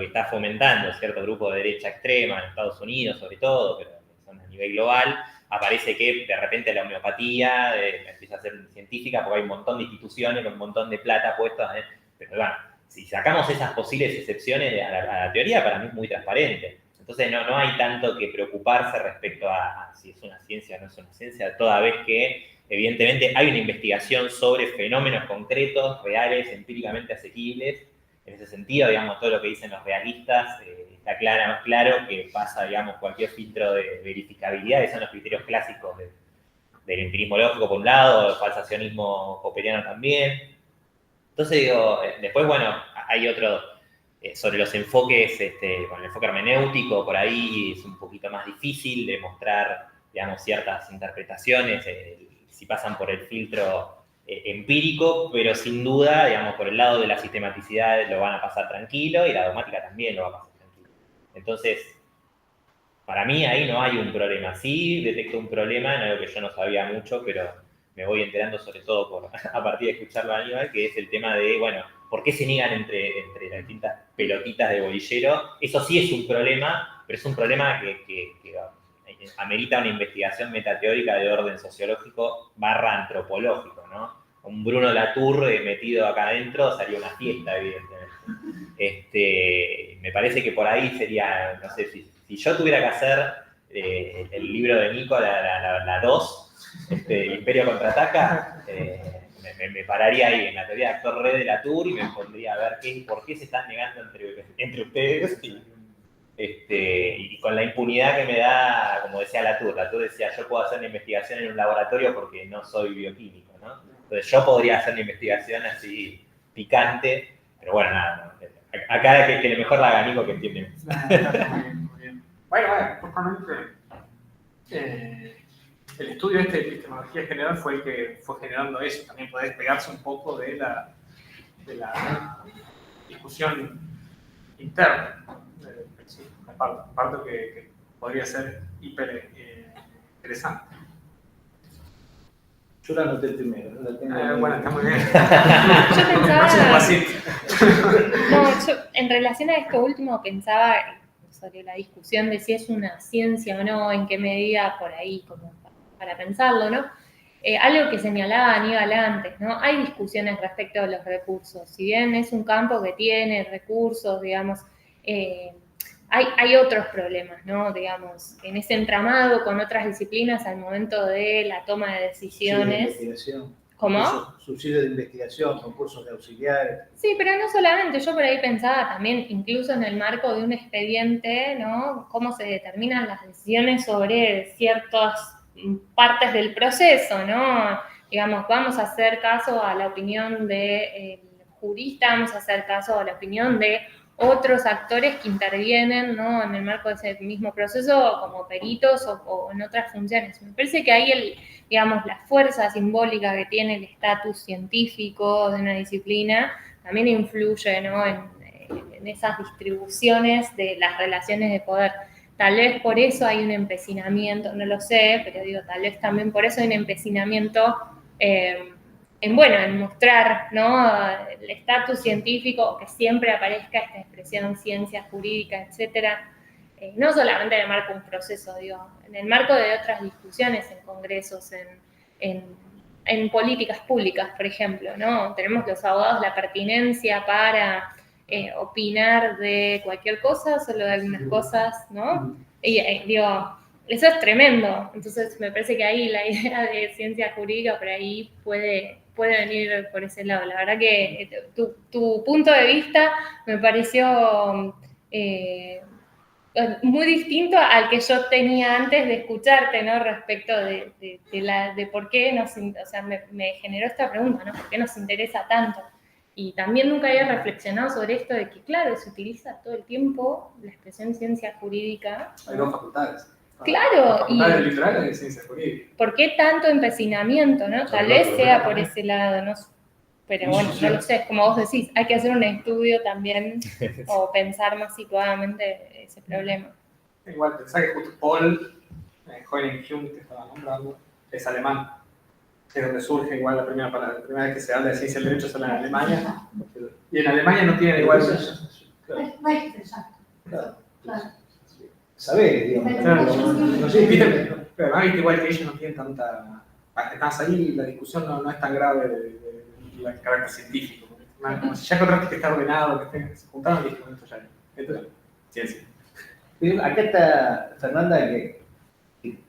Speaker 3: está fomentando cierto grupo de derecha extrema en Estados Unidos sobre todo, pero son a nivel global, aparece que de repente la homeopatía empieza a ser científica porque hay un montón de instituciones con un montón de plata puestas, pero bueno, si sacamos esas posibles excepciones a la teoría, para mí es muy transparente. Entonces no hay tanto que preocuparse respecto a si es una ciencia o no es una ciencia, toda vez que evidentemente hay una investigación sobre fenómenos concretos, reales, empíricamente asequibles. En ese sentido, digamos, todo lo que dicen los realistas está claro que pasa, digamos, cualquier filtro de verificabilidad, que son los criterios clásicos del empirismo lógico por un lado, del falsacionismo popperiano también. Entonces digo, después, bueno, hay otro, sobre los enfoques, con el enfoque hermenéutico, por ahí es un poquito más difícil de mostrar, digamos, ciertas interpretaciones, si pasan por el filtro empírico, pero sin duda, digamos, por el lado de la sistematicidad lo van a pasar tranquilo y la dogmática también lo va a pasar tranquilo. Entonces, para mí ahí no hay un problema. Sí detecto un problema en algo que yo no sabía mucho, pero me voy enterando sobre todo a partir de escucharlo a Aníbal, que es el tema de, bueno, ¿por qué se niegan entre las distintas pelotitas de bolillero? Eso sí es un problema, pero es un problema que amerita una investigación metateórica de orden sociológico / antropológico, ¿no? Un Bruno Latour metido acá adentro sería una fiesta, evidentemente. Me parece que por ahí sería, no sé, si yo tuviera que hacer el libro de Nico, la 2, el Imperio Contraataca, me pararía ahí en la teoría de actor re de Latour y me pondría a ver por qué se están negando entre ustedes y con la impunidad que me da, como decía Latour decía, yo puedo hacer una investigación en un laboratorio porque no soy bioquímico, ¿no? Entonces yo podría hacer una investigación así picante, pero bueno, nada, acá que lo mejor la haga Nico, que entiende.
Speaker 5: Muy bien. Bueno, justamente el estudio de epistemología general fue el que fue generando eso, también poder despegarse un poco de la discusión interna, la parte que podría ser hiper interesante.
Speaker 4: Yo la anoté primero.
Speaker 5: Bueno, está muy bien.
Speaker 2: Yo pensaba, yo en relación a esto último pensaba sobre la discusión de si es una ciencia o no, en qué medida por ahí, como para pensarlo, ¿no? Algo que señalaba Aníbal antes, ¿no? Hay discusiones respecto a los recursos. Si bien es un campo que tiene recursos, digamos, hay otros problemas, ¿no? Digamos, en ese entramado con otras disciplinas al momento de la toma de decisiones. ¿Cómo?
Speaker 4: Subsidios de investigación, concursos de auxiliares.
Speaker 2: Sí, pero no solamente, yo por ahí pensaba también, incluso en el marco de un expediente, ¿no? Cómo se determinan las decisiones sobre ciertas partes del proceso, ¿no? Digamos, vamos a hacer caso a la opinión del jurista, vamos a hacer caso a la opinión de otros actores que intervienen, ¿no? En el marco de ese mismo proceso como peritos o en otras funciones. Me parece que ahí digamos, la fuerza simbólica que tiene el estatus científico de una disciplina también influye, ¿no? en esas distribuciones de las relaciones de poder. Tal vez por eso hay un empecinamiento, no lo sé, pero digo, tal vez también por eso hay un empecinamiento en mostrar, ¿no?, el estatus científico, que siempre aparezca esta expresión ciencia jurídica, etcétera, no solamente en el marco de un proceso, digo, en el marco de otras discusiones en congresos, en políticas públicas, por ejemplo, ¿no? Tenemos los abogados la pertinencia para opinar de cualquier cosa, solo de algunas cosas, ¿no? Y digo, eso es tremendo. Entonces me parece que ahí la idea de ciencia jurídica por ahí puede venir por ese lado. La verdad que tu punto de vista me pareció muy distinto al que yo tenía antes de escucharte, ¿no? Respecto de por qué o sea, me generó esta pregunta, ¿no? ¿Por qué nos interesa tanto? Y también nunca había reflexionado sobre esto de que, claro, se utiliza todo el tiempo la expresión ciencia jurídica.
Speaker 5: Hay dos facultades.
Speaker 2: Claro,
Speaker 5: La facultad del litoral es de ciencia jurídica.
Speaker 2: ¿Por qué tanto empecinamiento, no? Tal vez sea por ese lado, ¿no? Pero bueno, no lo sé, como vos decís, hay que hacer un estudio también o pensar más situadamente ese problema.
Speaker 5: Igual, pensá que justo Paul Hohenheim, que estaba nombrando, es alemán. Es donde surge igual la primera vez que se habla de ciencia del derecho es en Alemania. Y en Alemania no tienen igual...
Speaker 4: Claro. Saber, digamos.
Speaker 5: Claro.
Speaker 4: No sé,
Speaker 5: Pero además, igual que ellos no tienen tanta... Estás ahí, la discusión no es tan grave de carácter científico. Como si ya encontraste que está ordenado, que se juntaron y listo, esto ya es. Esto es ciencia.
Speaker 4: acá está Fernanda, que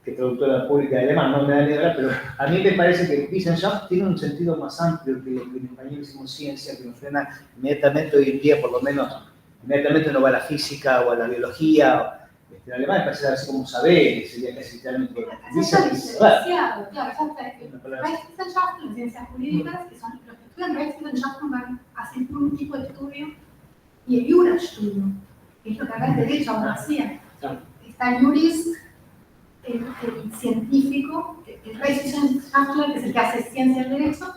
Speaker 4: traductora pública de alemán, no me da ni idea, pero a mí me parece que Wissenschaft tiene un sentido más amplio que lo que en español decimos ciencia, que nos suena inmediatamente hoy en día, por lo menos, inmediatamente no va a la física o a la biología. En alemán me parece así como saber, sería casi literalmente
Speaker 7: Acá está diferenciado, claro, ya está. Rechtswissenschaften, las ciencias jurídicas, que son los que estudian Rechtswissenschaften van a hacer un tipo de estudio, y el Jurastudio, que es lo que acá el derecho aún hacía. Está el Jurist, el científico, el Rechtswissenschaftler, que es el que hace ciencia del derecho,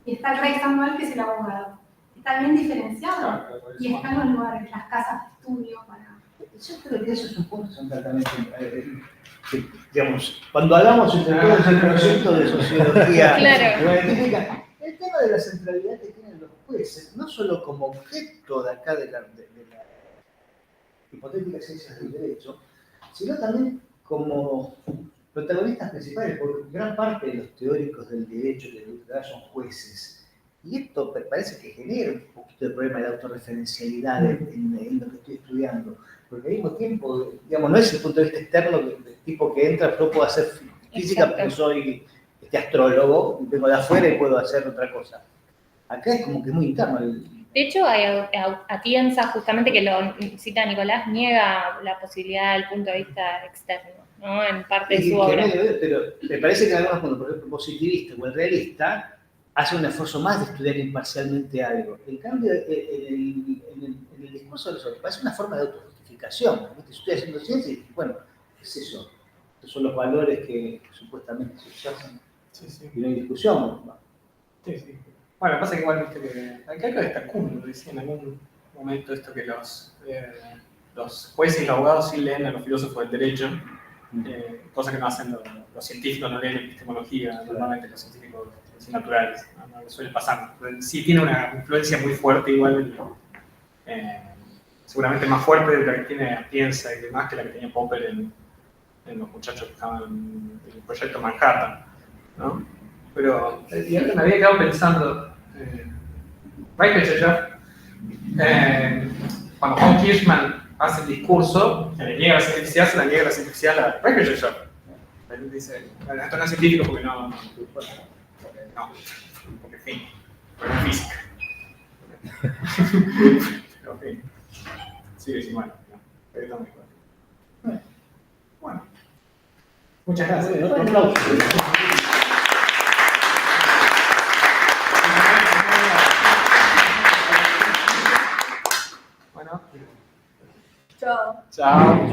Speaker 7: y está el Rechtsanwalt, que es el abogado. Está bien diferenciado, y están los lugares, las casas de estudio para...
Speaker 4: Yo creo que eso es un punto centralmente, digamos, cuando hablamos entre todos el concepto de sociología científica, el tema de la centralidad que tienen los jueces, no solo como objeto de acá de la hipotética ciencia del derecho, sino también como protagonistas principales, porque gran parte de los teóricos del derecho que son jueces. Y esto me parece que genera un poquito de problema de la autorreferencialidad en lo que estoy estudiando. Porque al mismo tiempo, digamos, no es el punto de vista externo del tipo que entra, yo puedo hacer física porque soy astrólogo, vengo de afuera y puedo hacer otra cosa. Acá es como que muy interno.
Speaker 2: De hecho, Atienza, justamente que lo cita Nicolás, niega la posibilidad del punto de vista externo, ¿no? En parte de su obra.
Speaker 4: Pero me parece que en algunos puntos, por ejemplo, el positivista o el realista, hace un esfuerzo más de estudiar imparcialmente algo. En cambio, en el discurso de eso, parece una forma de autojustificación. ¿Viste? Estoy haciendo ciencia y, bueno, ¿qué es eso? Estos son los valores que supuestamente se usan.
Speaker 5: Sí.
Speaker 4: Y no hay discusión.
Speaker 5: Sí. Bueno, pasa que igual, viste que acá destacó, lo decía en algún momento, esto que los jueces y los abogados sí leen a los filósofos del derecho, cosa que no hacen los científicos, no leen epistemología, normalmente los científicos naturales, no les suele pasar. Sí tiene una influencia muy fuerte, igual, seguramente más fuerte de la que tiene Atienza y demás que la que tenía Popper en los muchachos que estaban en el proyecto Manhattan, ¿no? Pero me había quedado pensando, cuando Von Kirchmann hace el discurso, que le niega la cientificidad, se la niega la cientificidad a Rechtschaff. Él dice, bueno, esto no es científico porque no, porque fin, porque es física. Pero fin, sigue sin bueno, pero está muy bueno. Bueno, muchas gracias.
Speaker 4: Un aplauso.
Speaker 5: Bueno.
Speaker 1: Chao.
Speaker 5: Chao.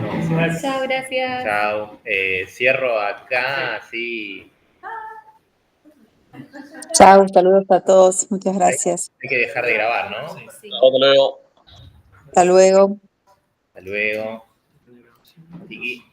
Speaker 2: Chao, gracias.
Speaker 3: Chao. Cierro acá, así.
Speaker 8: Chao, saludos a todos. Muchas gracias.
Speaker 3: Hay que dejar de grabar, ¿no?
Speaker 2: Sí.
Speaker 9: Hasta luego.
Speaker 8: Hasta luego.
Speaker 3: Hasta luego. Tiki.